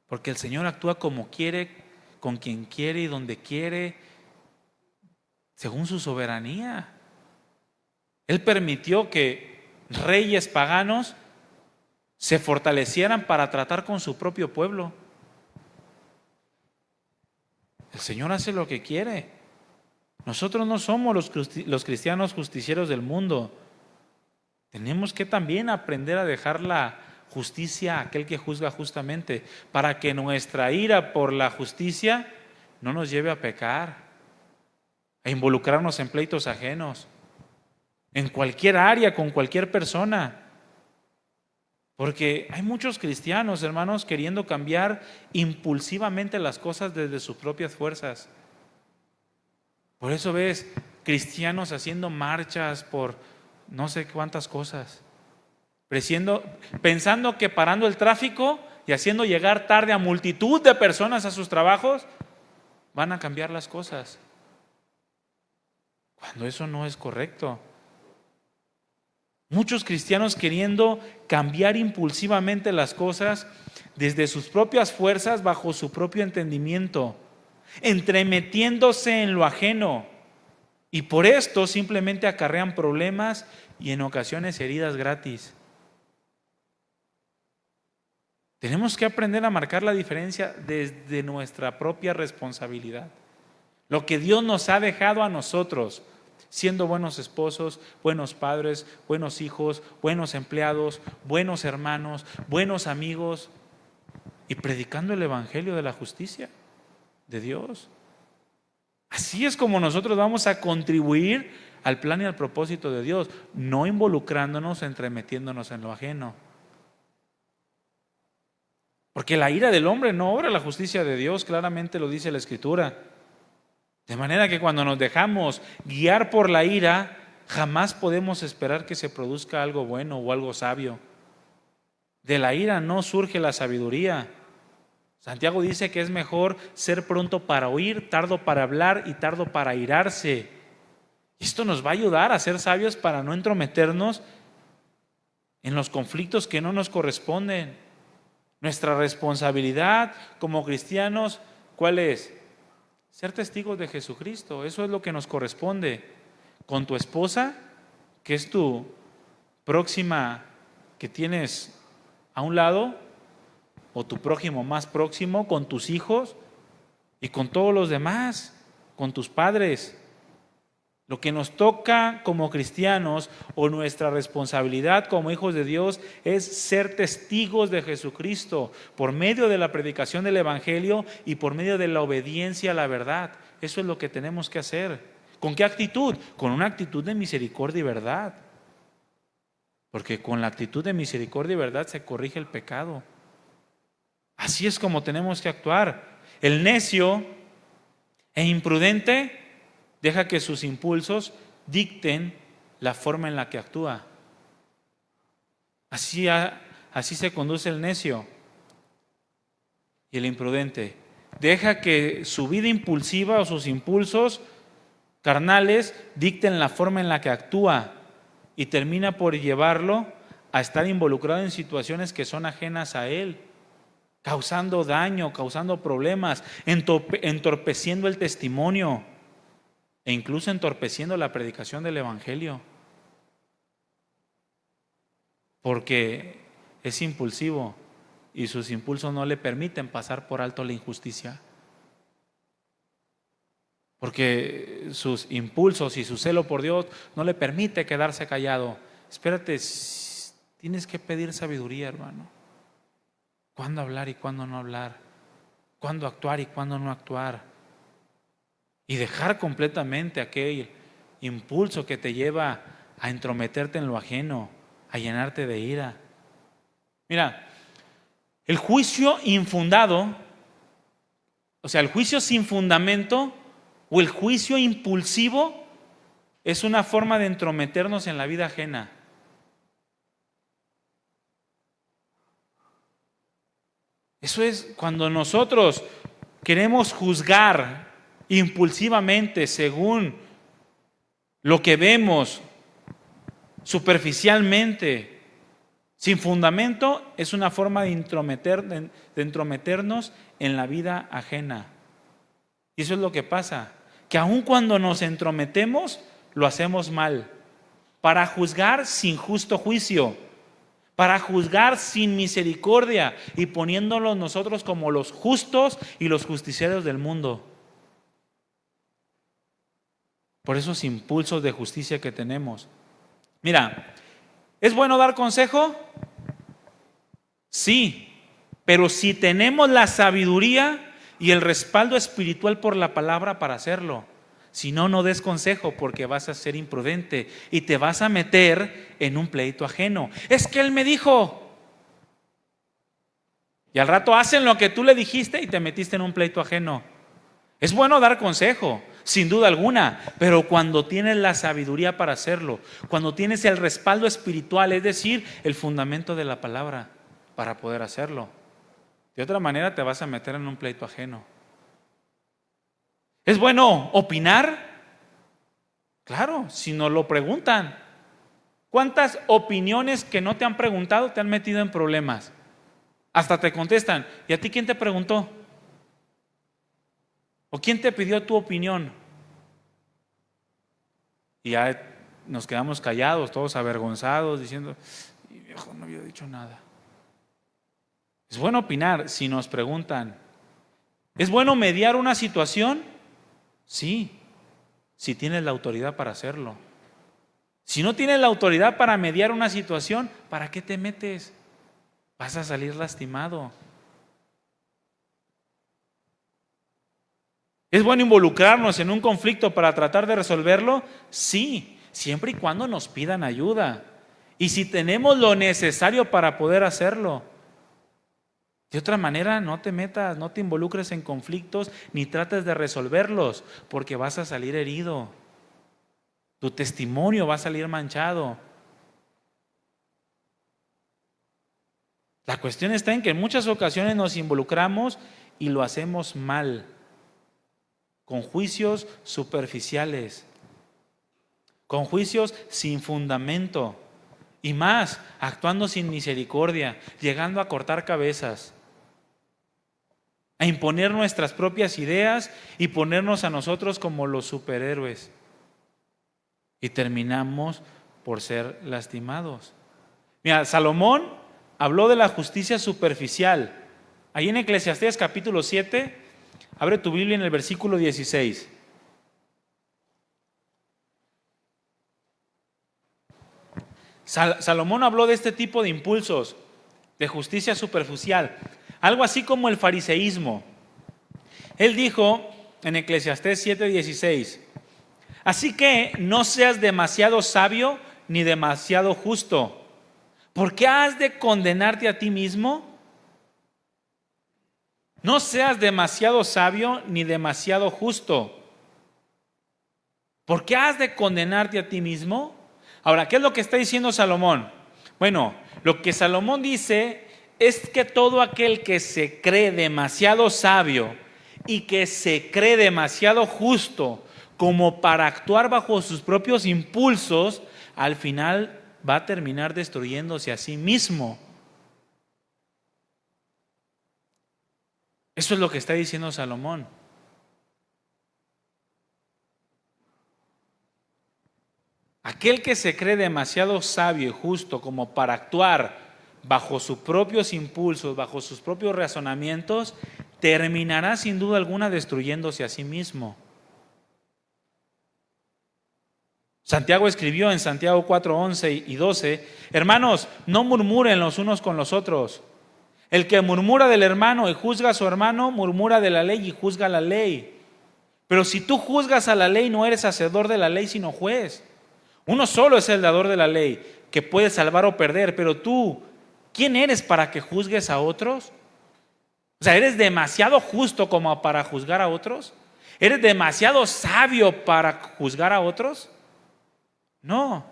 Porque el Señor actúa como quiere, con quien quiere y donde quiere, según su soberanía. Él permitió que reyes paganos se fortalecieran para tratar con su propio pueblo. El Señor hace lo que quiere. Nosotros no somos los cristianos justicieros del mundo. Tenemos que también aprender a dejar la justicia a aquel que juzga justamente, para que nuestra ira por la justicia no nos lleve a pecar. a involucrarnos en pleitos ajenos, en cualquier área, con cualquier persona. Porque hay muchos cristianos, hermanos, queriendo cambiar impulsivamente las cosas desde sus propias fuerzas. Por eso ves cristianos haciendo marchas por no sé cuántas cosas, pensando que parando el tráfico y haciendo llegar tarde a multitud de personas a sus trabajos, van a cambiar las cosas. Cuando eso no es correcto. Muchos cristianos queriendo cambiar impulsivamente las cosas desde sus propias fuerzas, bajo su propio entendimiento, entremetiéndose en lo ajeno, y por esto simplemente acarrean problemas y en ocasiones heridas gratis. Tenemos que aprender a marcar la diferencia desde nuestra propia responsabilidad. Lo que Dios nos ha dejado a nosotros, siendo buenos esposos, buenos padres, buenos hijos, buenos empleados, buenos hermanos, buenos amigos, y predicando el evangelio de la justicia de Dios. Así es como nosotros vamos a contribuir al plan y al propósito de Dios, no involucrándonos, entremetiéndonos en lo ajeno. Porque la ira del hombre no obra la justicia de Dios, claramente lo dice la Escritura. De manera que cuando nos dejamos guiar por la ira, jamás podemos esperar que se produzca algo bueno o algo sabio. De la ira no surge la sabiduría. Santiago dice que es mejor ser pronto para oír, tardo para hablar y tardo para airarse. Esto nos va a ayudar a ser sabios para no entrometernos en los conflictos que no nos corresponden. Nuestra responsabilidad como cristianos, ¿cuál es? Ser testigos de Jesucristo. Eso es lo que nos corresponde. Con tu esposa, que es tu próxima que tienes a un lado, o tu prójimo más próximo, con tus hijos y con todos los demás, con tus padres. Lo que nos toca como cristianos o nuestra responsabilidad como hijos de Dios es ser testigos de Jesucristo por medio de la predicación del evangelio y por medio de la obediencia a la verdad. Eso es lo que tenemos que hacer. ¿Con qué actitud? Con una actitud de misericordia y verdad. Porque con la actitud de misericordia y verdad se corrige el pecado. Así es como tenemos que actuar. El necio e imprudente deja que sus impulsos dicten la forma en la que actúa. Así se conduce el necio y el imprudente. Deja que su vida impulsiva o sus impulsos carnales dicten la forma en la que actúa y termina por llevarlo a estar involucrado en situaciones que son ajenas a él, causando daño, causando problemas, entorpeciendo el testimonio e incluso entorpeciendo la predicación del evangelio, porque es impulsivo y sus impulsos no le permiten pasar por alto la injusticia, porque sus impulsos y su celo por Dios no le permite quedarse callado. Espérate, tienes que pedir sabiduría, hermano. ¿Cuándo hablar y cuándo no hablar? ¿Cuándo actuar y cuándo no actuar? Y dejar completamente aquel impulso que te lleva a entrometerte en lo ajeno, a llenarte de ira. Mira, el juicio infundado, o sea, el juicio sin fundamento o el juicio impulsivo es una forma de entrometernos en la vida ajena. Eso es cuando nosotros queremos juzgar impulsivamente según lo que vemos superficialmente, sin fundamento, es una forma de entrometernos en la vida ajena. Y eso es lo que pasa, que aun cuando nos entrometemos, lo hacemos mal, para juzgar sin justo juicio, para juzgar sin misericordia y poniéndolos nosotros como los justos y los justicieros del mundo. Por esos impulsos de justicia que tenemos. Mira, ¿es bueno dar consejo? Sí, pero si tenemos la sabiduría y el respaldo espiritual por la palabra para hacerlo. Si no, no des consejo porque vas a ser imprudente y te vas a meter en un pleito ajeno. Es que él me dijo. Y al rato hacen lo que tú le dijiste y te metiste en un pleito ajeno. Es bueno dar consejo, sin duda alguna, pero cuando tienes la sabiduría para hacerlo, cuando tienes el respaldo espiritual, es decir, el fundamento de la palabra para poder hacerlo. De otra manera te vas a meter en un pleito ajeno. ¿Es bueno opinar? Claro, si nos lo preguntan. ¿Cuántas opiniones que no te han preguntado te han metido en problemas? Hasta te contestan, ¿y a ti quién te preguntó? ¿O quién te pidió tu opinión? Y ya nos quedamos callados, todos avergonzados, diciendo, viejo, no había dicho nada. Es bueno opinar si nos preguntan. ¿Es bueno mediar una situación? Sí, si tienes la autoridad para hacerlo. Si no tienes la autoridad para mediar una situación, ¿para qué te metes? Vas a salir lastimado. ¿Es bueno involucrarnos en un conflicto para tratar de resolverlo? Sí, siempre y cuando nos pidan ayuda. Y si tenemos lo necesario para poder hacerlo. De otra manera, no te metas, no te involucres en conflictos ni trates de resolverlos, porque vas a salir herido. Tu testimonio va a salir manchado. La cuestión está en que en muchas ocasiones nos involucramos y lo hacemos mal, con juicios superficiales, con juicios sin fundamento y más, actuando sin misericordia, llegando a cortar cabezas, a imponer nuestras propias ideas y ponernos a nosotros como los superhéroes. Y terminamos por ser lastimados. Mira, Salomón habló de la justicia superficial. Ahí en Eclesiastés capítulo 7, abre tu Biblia en el versículo 16. Salomón habló de este tipo de impulsos, de justicia superficial, algo así como el fariseísmo. Él dijo en Eclesiastés 7:16, así que no seas demasiado sabio ni demasiado justo. ¿Por qué has de condenarte a ti mismo? No seas demasiado sabio ni demasiado justo. ¿Por qué has de condenarte a ti mismo? Ahora, ¿qué es lo que está diciendo Salomón? Bueno, lo que Salomón dice es que todo aquel que se cree demasiado sabio y que se cree demasiado justo como para actuar bajo sus propios impulsos, al final va a terminar destruyéndose a sí mismo. Eso es lo que está diciendo Salomón. Aquel que se cree demasiado sabio y justo como para actuar bajo sus propios impulsos, bajo sus propios razonamientos, terminará sin duda alguna destruyéndose a sí mismo. Santiago escribió en Santiago 4:11 y 12, hermanos, no murmuren los unos con los otros. El que murmura del hermano y juzga a su hermano, murmura de la ley y juzga la ley. Pero si tú juzgas a la ley, no eres hacedor de la ley, sino juez. Uno solo es el dador de la ley, que puede salvar o perder, pero tú, ¿quién eres para que juzgues a otros? O sea, ¿eres demasiado justo como para juzgar a otros? ¿Eres demasiado sabio para juzgar a otros? No,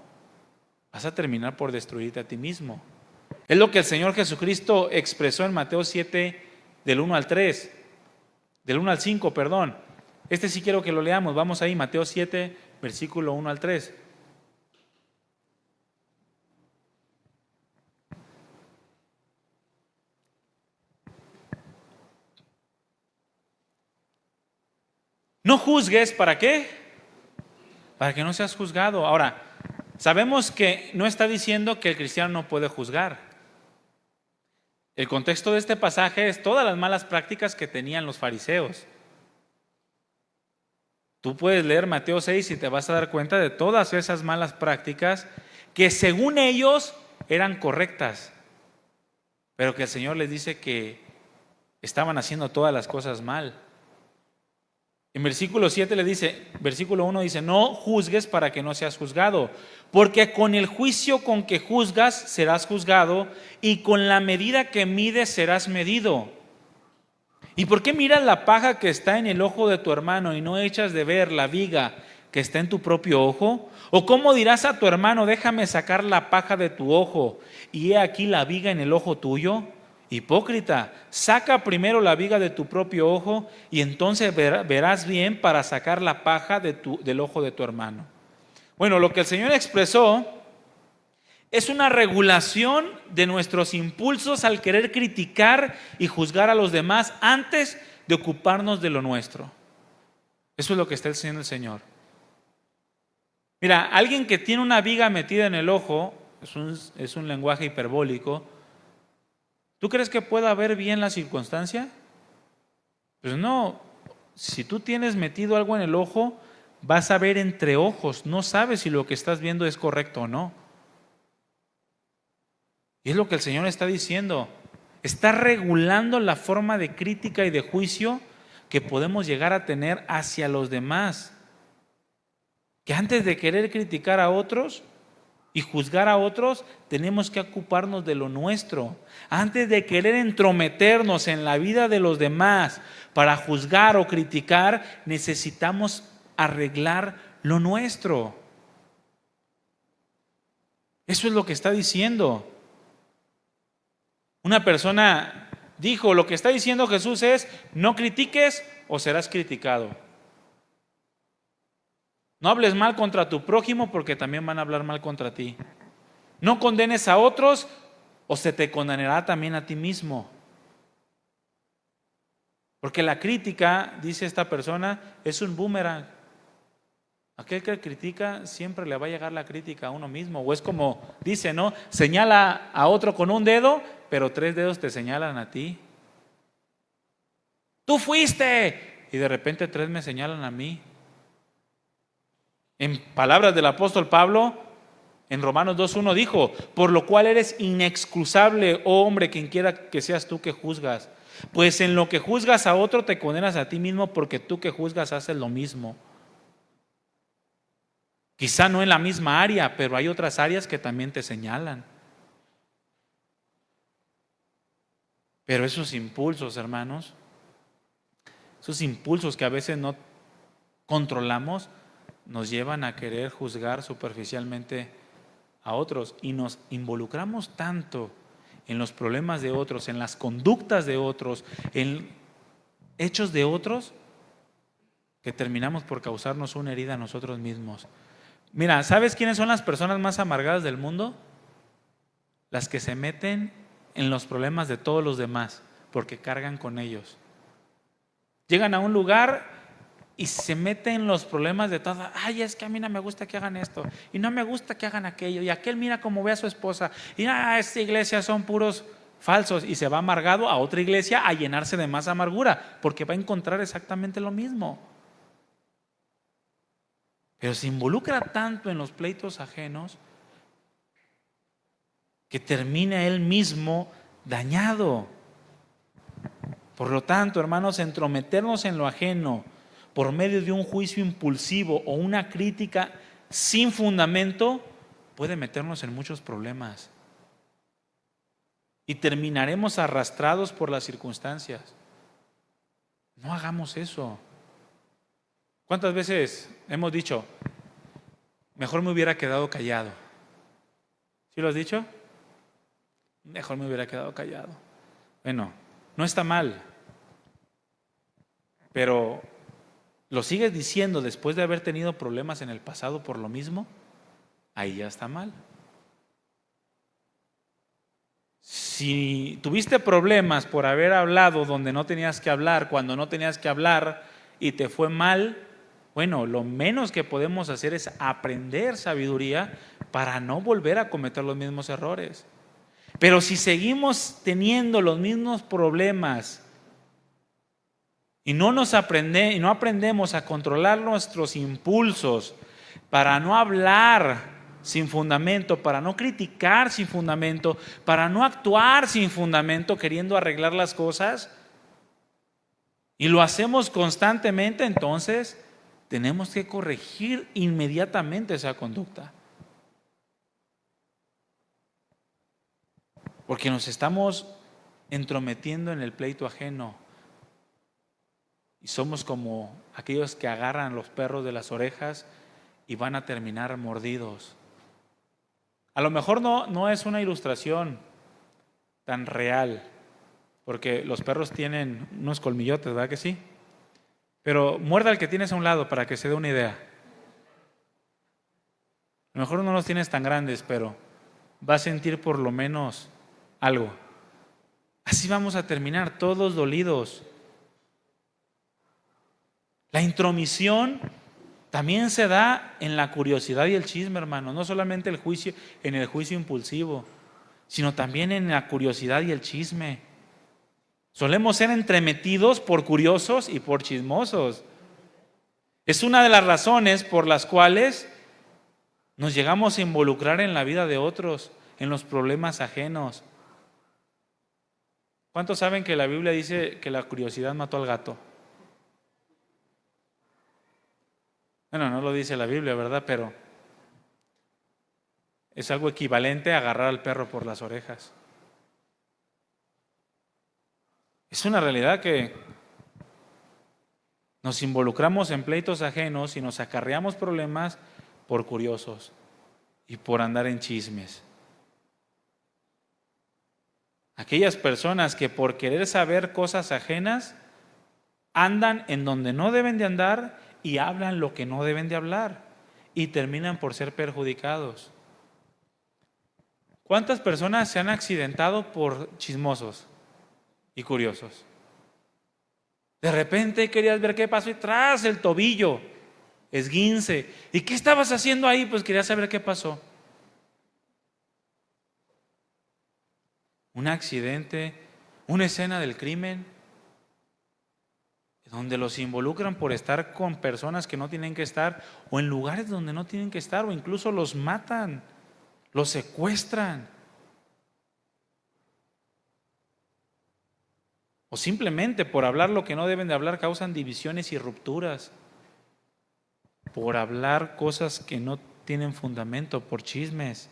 vas a terminar por destruirte a ti mismo. Es lo que el Señor Jesucristo expresó en Mateo 7, del 1 al 3, del 1 al 5, perdón. Este sí quiero que lo leamos, vamos ahí, Mateo 7, versículo 1 al 3. No juzgues, ¿para qué? Para que no seas juzgado. Ahora, sabemos que no está diciendo que el cristiano no puede juzgar. El contexto de este pasaje es todas las malas prácticas que tenían los fariseos. Tú puedes leer Mateo 6 y te vas a dar cuenta de todas esas malas prácticas que según ellos eran correctas, pero que el Señor les dice que estaban haciendo todas las cosas mal. En versículo 7 le dice, versículo 1 dice, no juzgues para que no seas juzgado, porque con el juicio con que juzgas serás juzgado, y con la medida que mides serás medido. ¿Y por qué miras la paja que está en el ojo de tu hermano y no echas de ver la viga que está en tu propio ojo? ¿O cómo dirás a tu hermano, déjame sacar la paja de tu ojo, y he aquí la viga en el ojo tuyo? Hipócrita, saca primero la viga de tu propio ojo, y entonces verás bien para sacar la paja del ojo de tu hermano. Bueno, lo que el Señor expresó es una regulación de nuestros impulsos al querer criticar y juzgar a los demás antes de ocuparnos de lo nuestro. Eso es lo que está diciendo el Señor. Mira, alguien que tiene una viga metida en el ojo, es un lenguaje hiperbólico. ¿Tú crees que pueda ver bien la circunstancia? Pues no. Si tú tienes metido algo en el ojo, vas a ver entre ojos. No sabes si lo que estás viendo es correcto o no. Y es lo que el Señor está diciendo. Está regulando la forma de crítica y de juicio que podemos llegar a tener hacia los demás. Que antes de querer criticar a otros y juzgar a otros, tenemos que ocuparnos de lo nuestro. Antes de querer entrometernos en la vida de los demás para juzgar o criticar, necesitamos arreglar lo nuestro. Eso es lo que está diciendo. Una persona dijo, lo que está diciendo Jesús es, no critiques o serás criticado. No hables mal contra tu prójimo porque también van a hablar mal contra ti. No condenes a otros o se te condenará también a ti mismo. Porque la crítica, dice esta persona, es un boomerang. Aquel que critica siempre le va a llegar la crítica a uno mismo. O es como dice, ¿no? Señala a otro con un dedo, pero 3 dedos te señalan a ti. Tú fuiste. Y de repente 3 me señalan a mí. En palabras del apóstol Pablo, en Romanos 2:1 dijo, por lo cual eres inexcusable, oh hombre, quien quiera que seas tú que juzgas. Pues en lo que juzgas a otro te condenas a ti mismo, porque tú que juzgas haces lo mismo. Quizá no en la misma área, pero hay otras áreas que también te señalan. Pero esos impulsos, hermanos, esos impulsos que a veces no controlamos, nos llevan a querer juzgar superficialmente a otros y nos involucramos tanto en los problemas de otros, en las conductas de otros, en hechos de otros, que terminamos por causarnos una herida a nosotros mismos. Mira, ¿sabes quiénes son las personas más amargadas del mundo? Las que se meten en los problemas de todos los demás porque cargan con ellos. Llegan a un lugar y se meten en los problemas de todos. Ay, es que a mí no me gusta que hagan esto y no me gusta que hagan aquello, y aquel mira cómo ve a su esposa y esta iglesia son puros falsos, y se va amargado a otra iglesia a llenarse de más amargura porque va a encontrar exactamente lo mismo. Pero se involucra tanto en los pleitos ajenos que termina él mismo dañado. Por lo tanto, hermanos, entrometernos en lo ajeno por medio de un juicio impulsivo o una crítica sin fundamento puede meternos en muchos problemas y terminaremos arrastrados por las circunstancias. No hagamos eso. ¿Cuántas veces hemos dicho, mejor me hubiera quedado callado? ¿Sí lo has dicho? Mejor me hubiera quedado callado. Bueno, no está mal, pero ¿lo sigues diciendo después de haber tenido problemas en el pasado por lo mismo? Ahí ya está mal. Si tuviste problemas por haber hablado donde no tenías que hablar, cuando no tenías que hablar y te fue mal, bueno, lo menos que podemos hacer es aprender sabiduría para no volver a cometer los mismos errores. Pero si seguimos teniendo los mismos problemas y no aprendemos a controlar nuestros impulsos para no hablar sin fundamento, para no criticar sin fundamento, para no actuar sin fundamento queriendo arreglar las cosas, y lo hacemos constantemente, entonces tenemos que corregir inmediatamente esa conducta. Porque nos estamos entrometiendo en el pleito ajeno. Y somos como aquellos que agarran los perros de las orejas y van a terminar mordidos. A lo mejor no es una ilustración tan real, porque los perros tienen unos colmillotes, ¿verdad que sí? Pero muerda al que tienes a un lado para que se dé una idea. A lo mejor no los tienes tan grandes, pero va a sentir por lo menos algo. Así vamos a terminar, todos dolidos. La intromisión también se da en la curiosidad y el chisme, hermano. No solamente en el juicio impulsivo, sino también en la curiosidad y el chisme. Solemos ser entremetidos por curiosos y por chismosos. Es una de las razones por las cuales nos llegamos a involucrar en la vida de otros, en los problemas ajenos. ¿Cuántos saben que la Biblia dice que la curiosidad mató al gato? Bueno, no lo dice la Biblia, ¿verdad? Pero es algo equivalente a agarrar al perro por las orejas. Es una realidad que nos involucramos en pleitos ajenos y nos acarreamos problemas por curiosos y por andar en chismes. Aquellas personas que por querer saber cosas ajenas andan en donde no deben de andar y hablan lo que no deben de hablar y terminan por ser perjudicados. ¿Cuántas personas se han accidentado por chismosos y curiosos? De repente querías ver qué pasó y tras el tobillo, esguince. ¿Y qué estabas haciendo ahí? Pues quería saber qué pasó. Un accidente, una escena del crimen, donde los involucran por estar con personas que no tienen que estar, o en lugares donde no tienen que estar, o incluso los matan, los secuestran. O simplemente por hablar lo que no deben de hablar causan divisiones y rupturas. Por hablar cosas que no tienen fundamento, por chismes.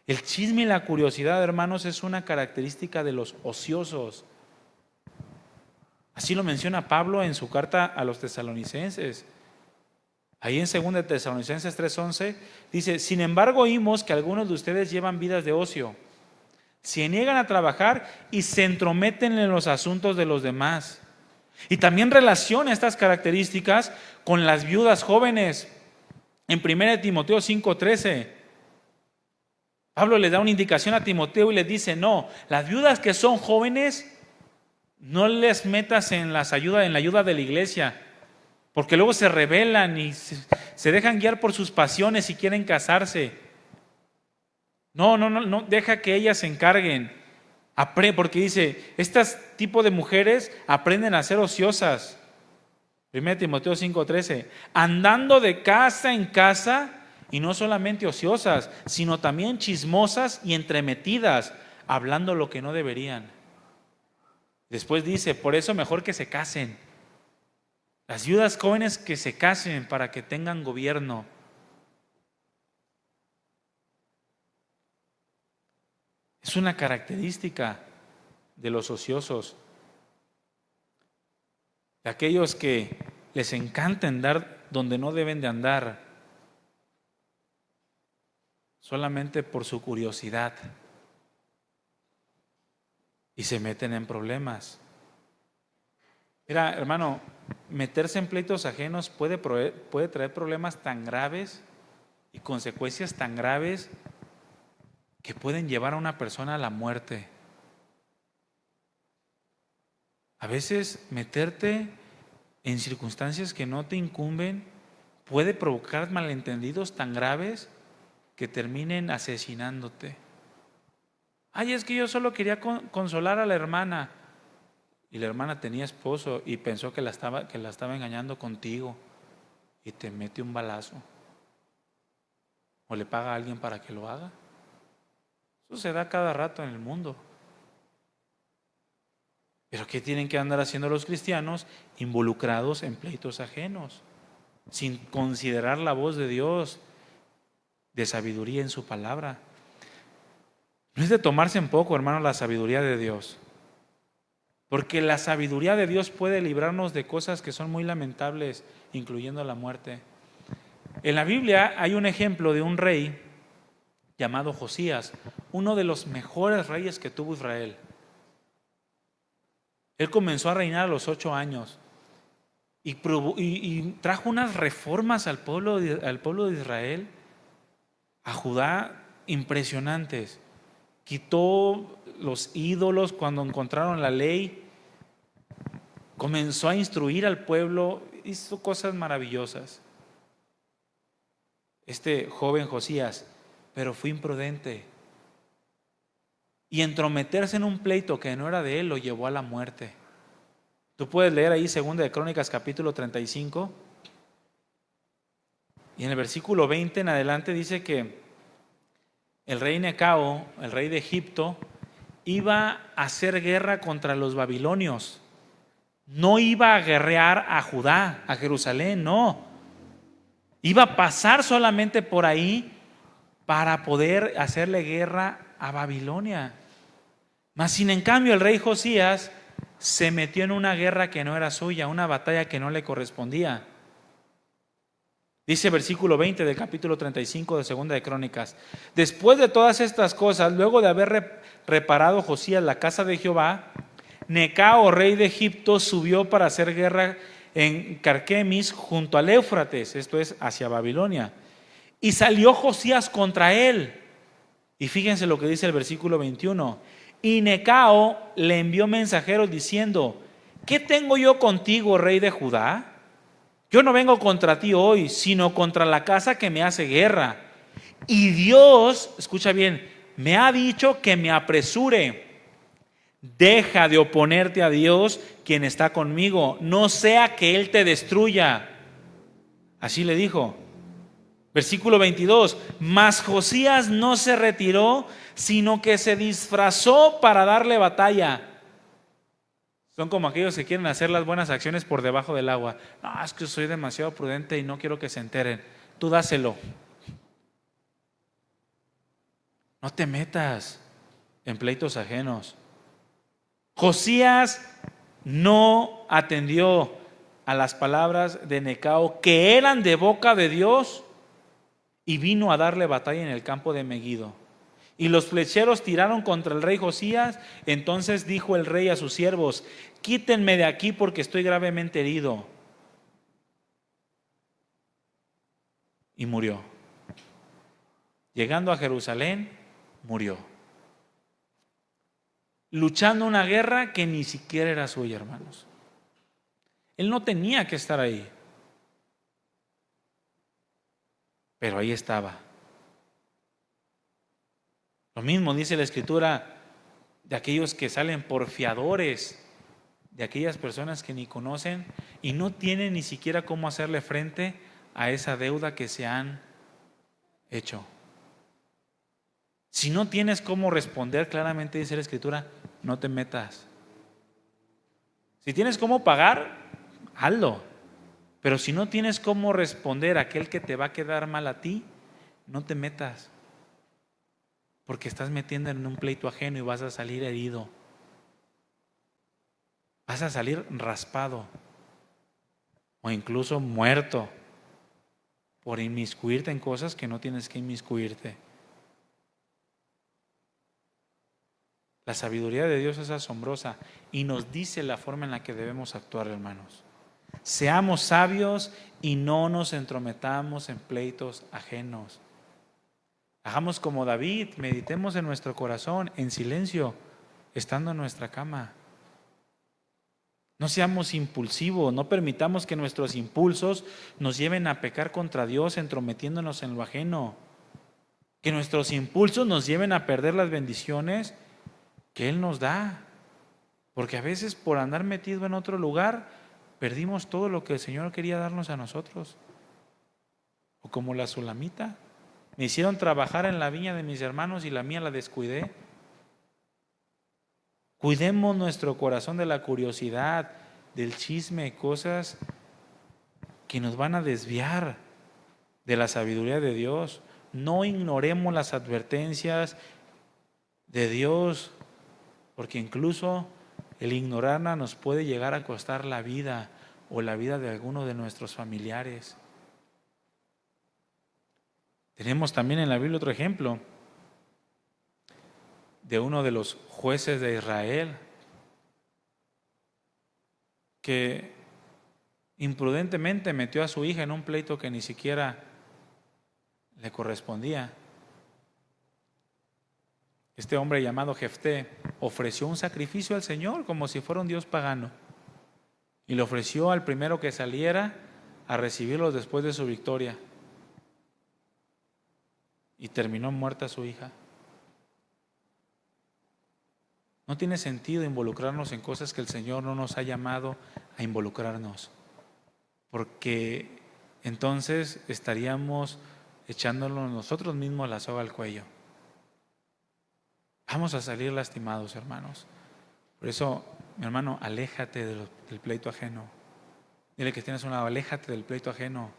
El chisme y la curiosidad, hermanos, es una característica de los ociosos. Así lo menciona Pablo en su carta a los tesalonicenses. Ahí en 2 Tesalonicenses 3:11 dice: sin embargo oímos que algunos de ustedes llevan vidas de ocio, se niegan a trabajar y se entrometen en los asuntos de los demás. Y también relaciona estas características con las viudas jóvenes. En 1 Timoteo 5:13, Pablo le da una indicación a Timoteo y le dice: no, las viudas que son jóvenes, no les metas en la ayuda de la iglesia, porque luego se rebelan y se dejan guiar por sus pasiones y quieren casarse. No, deja que ellas se encarguen. Porque dice, este tipo de mujeres aprenden a ser ociosas. 1 Timoteo 5:13, andando de casa en casa, y no solamente ociosas, sino también chismosas y entremetidas, hablando lo que no deberían. Después dice, por eso mejor que se casen. Las viudas jóvenes que se casen para que tengan gobierno. Es una característica de los ociosos, de aquellos que les encanta andar donde no deben de andar, solamente por su curiosidad, y se meten en problemas. Mira, hermano, meterse en pleitos ajenos puede traer problemas tan graves y consecuencias tan graves que pueden llevar a una persona a la muerte. A veces meterte en circunstancias que no te incumben puede provocar malentendidos tan graves que terminen asesinándote. Ay, es que yo solo quería consolar a la hermana. Y la hermana tenía esposo y pensó que la estaba engañando contigo y te mete un balazo. O le paga a alguien para que lo haga. Eso se da cada rato en el mundo. Pero ¿qué tienen que andar haciendo los cristianos? Involucrados en pleitos ajenos, sin considerar la voz de Dios, de sabiduría en su palabra. No es de tomarse en poco, hermano, la sabiduría de Dios. Porque la sabiduría de Dios puede librarnos de cosas que son muy lamentables, incluyendo la muerte. En la Biblia hay un ejemplo de un rey llamado Josías, uno de los mejores reyes que tuvo Israel. Él comenzó a reinar a los 8 años y trajo unas reformas al pueblo de Israel, a Judá, impresionantes. Quitó los ídolos cuando encontraron la ley, comenzó a instruir al pueblo, hizo cosas maravillosas. Este joven Josías, pero fue imprudente. Y entrometerse en un pleito que no era de él lo llevó a la muerte. Tú puedes leer ahí 2 de Crónicas capítulo 35. Y en el versículo 20 en adelante dice que el rey Necao, el rey de Egipto, iba a hacer guerra contra los babilonios. No iba a guerrear a Judá, a Jerusalén, no. Iba a pasar solamente por ahí para poder hacerle guerra a Babilonia. Mas sin en cambio el rey Josías se metió en una guerra que no era suya, una batalla que no le correspondía. Dice versículo 20 del capítulo 35 de 2 de Crónicas: después de todas estas cosas, luego de haber reparado Josías la casa de Jehová, Necao, rey de Egipto, subió para hacer guerra en Carquemis junto al Éufrates, esto es hacia Babilonia. Y salió Josías contra él. Y fíjense lo que dice el versículo 21. Y Necao le envió mensajeros diciendo: ¿qué tengo yo contigo, rey de Judá? Yo no vengo contra ti hoy, sino contra la casa que me hace guerra. Y Dios, escucha bien, me ha dicho que me apresure. Deja de oponerte a Dios, quien está conmigo, no sea que Él te destruya. Así le dijo. Versículo 22. Mas Josías no se retiró, sino que se disfrazó para darle batalla. Son como aquellos que quieren hacer las buenas acciones por debajo del agua. No, es que soy demasiado prudente y no quiero que se enteren. Tú dáselo. No te metas en pleitos ajenos. Josías no atendió a las palabras de Necao, que eran de boca de Dios, y vino a darle batalla en el campo de Megido. Y los flecheros tiraron contra el rey Josías. Entonces dijo el rey a sus siervos: quítenme de aquí porque estoy gravemente herido. Y murió. Llegando a Jerusalén, murió. Luchando una guerra que ni siquiera era suya, hermanos. Él no tenía que estar ahí, pero ahí estaba. Lo mismo dice la Escritura de aquellos que salen por fiadores, de aquellas personas que ni conocen y no tienen ni siquiera cómo hacerle frente a esa deuda que se han hecho. Si no tienes cómo responder, claramente dice la Escritura, no te metas. Si tienes cómo pagar, hazlo. Pero si no tienes cómo responder a aquel que te va a quedar mal a ti, no te metas. Porque estás metiendo en un pleito ajeno y vas a salir herido. Vas a salir raspado o incluso muerto por inmiscuirte en cosas que no tienes que inmiscuirte. La sabiduría de Dios es asombrosa y nos dice la forma en la que debemos actuar, hermanos. Seamos sabios y no nos entrometamos en pleitos ajenos. Hagamos como David, meditemos en nuestro corazón, en silencio, estando en nuestra cama. No seamos impulsivos, no permitamos que nuestros impulsos nos lleven a pecar contra Dios, entrometiéndonos en lo ajeno. Que nuestros impulsos nos lleven a perder las bendiciones que Él nos da. Porque a veces por andar metido en otro lugar, perdimos todo lo que el Señor quería darnos a nosotros. O como la sulamita. Me hicieron trabajar en la viña de mis hermanos y la mía la descuidé. Cuidemos nuestro corazón de la curiosidad, del chisme, cosas que nos van a desviar de la sabiduría de Dios. No ignoremos las advertencias de Dios, porque incluso el ignorarla nos puede llegar a costar la vida o la vida de alguno de nuestros familiares. Tenemos también en la Biblia otro ejemplo de uno de los jueces de Israel que imprudentemente metió a su hija en un pleito que ni siquiera le correspondía. Este hombre llamado Jefté ofreció un sacrificio al Señor como si fuera un dios pagano, y le ofreció al primero que saliera a recibirlo después de su victoria, y terminó muerta su hija. No tiene sentido involucrarnos en cosas que el Señor no nos ha llamado a involucrarnos, porque entonces estaríamos echándonos nosotros mismos la soga al cuello. Vamos a salir lastimados, hermanos. Por eso, mi hermano, aléjate del pleito ajeno. Dile que tienes a un lado, aléjate del pleito ajeno.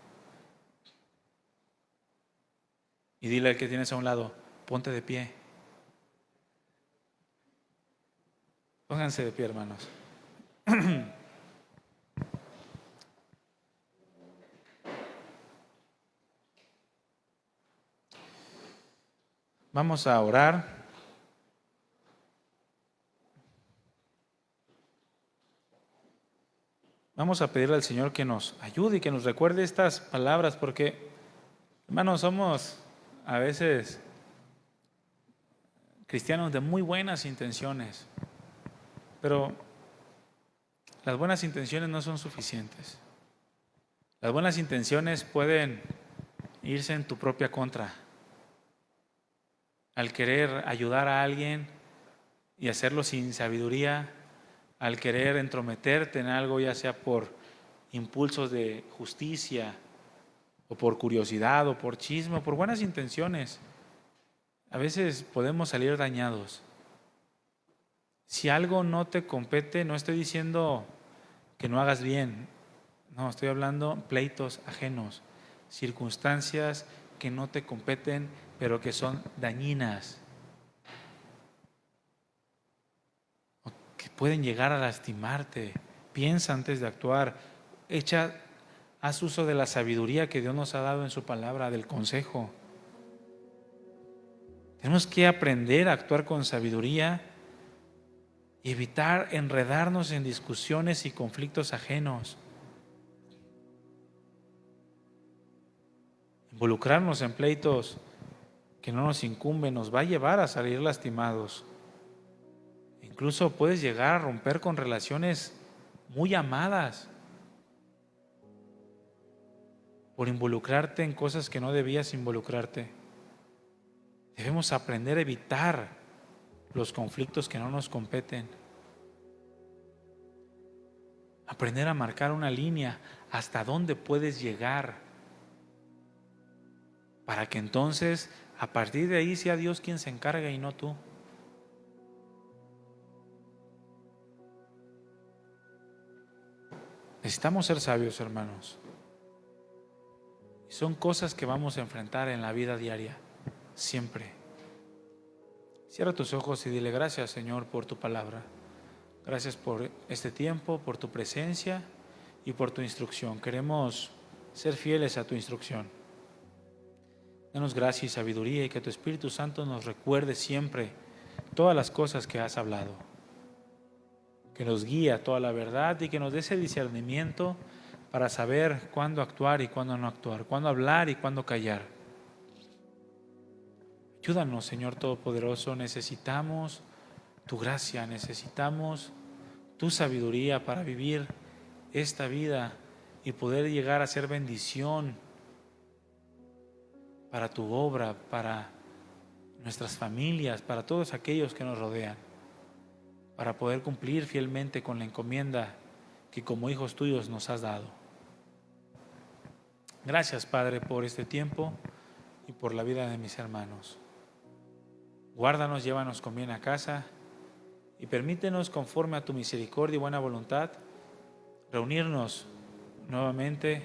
Y dile al que tienes a un lado, ponte de pie. Pónganse de pie, hermanos. Vamos a orar. Vamos a pedirle al Señor que nos ayude y que nos recuerde estas palabras, porque, hermanos, somos a veces cristianos de muy buenas intenciones, pero las buenas intenciones no son suficientes. Las buenas intenciones pueden irse en tu propia contra. Al querer ayudar a alguien y hacerlo sin sabiduría, al querer entrometerte en algo, ya sea por impulsos de justicia, o por curiosidad, o por chisme, o por buenas intenciones, a veces podemos salir dañados. Si algo no te compete, no estoy diciendo que no hagas bien, no, estoy hablando pleitos ajenos, circunstancias que no te competen, pero que son dañinas, o que pueden llegar a lastimarte. Piensa antes de actuar. Haz uso de la sabiduría que Dios nos ha dado en su palabra, del consejo. Tenemos que aprender a actuar con sabiduría y evitar enredarnos en discusiones y conflictos ajenos. Involucrarnos en pleitos que no nos incumben nos va a llevar a salir lastimados. Incluso puedes llegar a romper con relaciones muy amadas por involucrarte en cosas que no debías involucrarte. Debemos aprender a evitar los conflictos que no nos competen. Aprender a marcar una línea hasta dónde puedes llegar, para que entonces a partir de ahí sea Dios quien se encargue y no tú. Necesitamos ser sabios, hermanos. Y son cosas que vamos a enfrentar en la vida diaria, siempre. Cierra tus ojos y dile: gracias, Señor, por tu palabra. Gracias por este tiempo, por tu presencia y por tu instrucción. Queremos ser fieles a tu instrucción. Danos gracia y sabiduría, y que tu Espíritu Santo nos recuerde siempre todas las cosas que has hablado. Que nos guíe a toda la verdad y que nos dé ese discernimiento para saber cuándo actuar y cuándo no actuar, cuándo hablar y cuándo callar. Ayúdanos, Señor Todopoderoso. Necesitamos tu gracia, necesitamos tu sabiduría para vivir esta vida y poder llegar a ser bendición para tu obra, para nuestras familias, para todos aquellos que nos rodean, para poder cumplir fielmente con la encomienda que como hijos tuyos nos has dado. Gracias, Padre, por este tiempo y por la vida de mis hermanos. Guárdanos, llévanos con bien a casa y permítenos, conforme a tu misericordia y buena voluntad, reunirnos nuevamente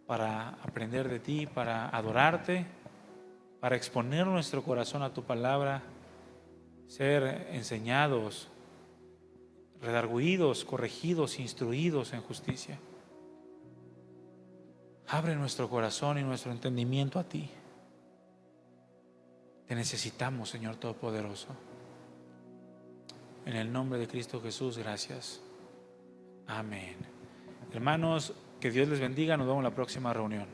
para aprender de ti, para adorarte, para exponer nuestro corazón a tu palabra, ser enseñados, redarguidos, corregidos, instruidos en justicia. Abre nuestro corazón y nuestro entendimiento a ti. Te necesitamos, Señor Todopoderoso. En el nombre de Cristo Jesús, gracias. Amén. Hermanos, que Dios les bendiga. Nos vemos en la próxima reunión.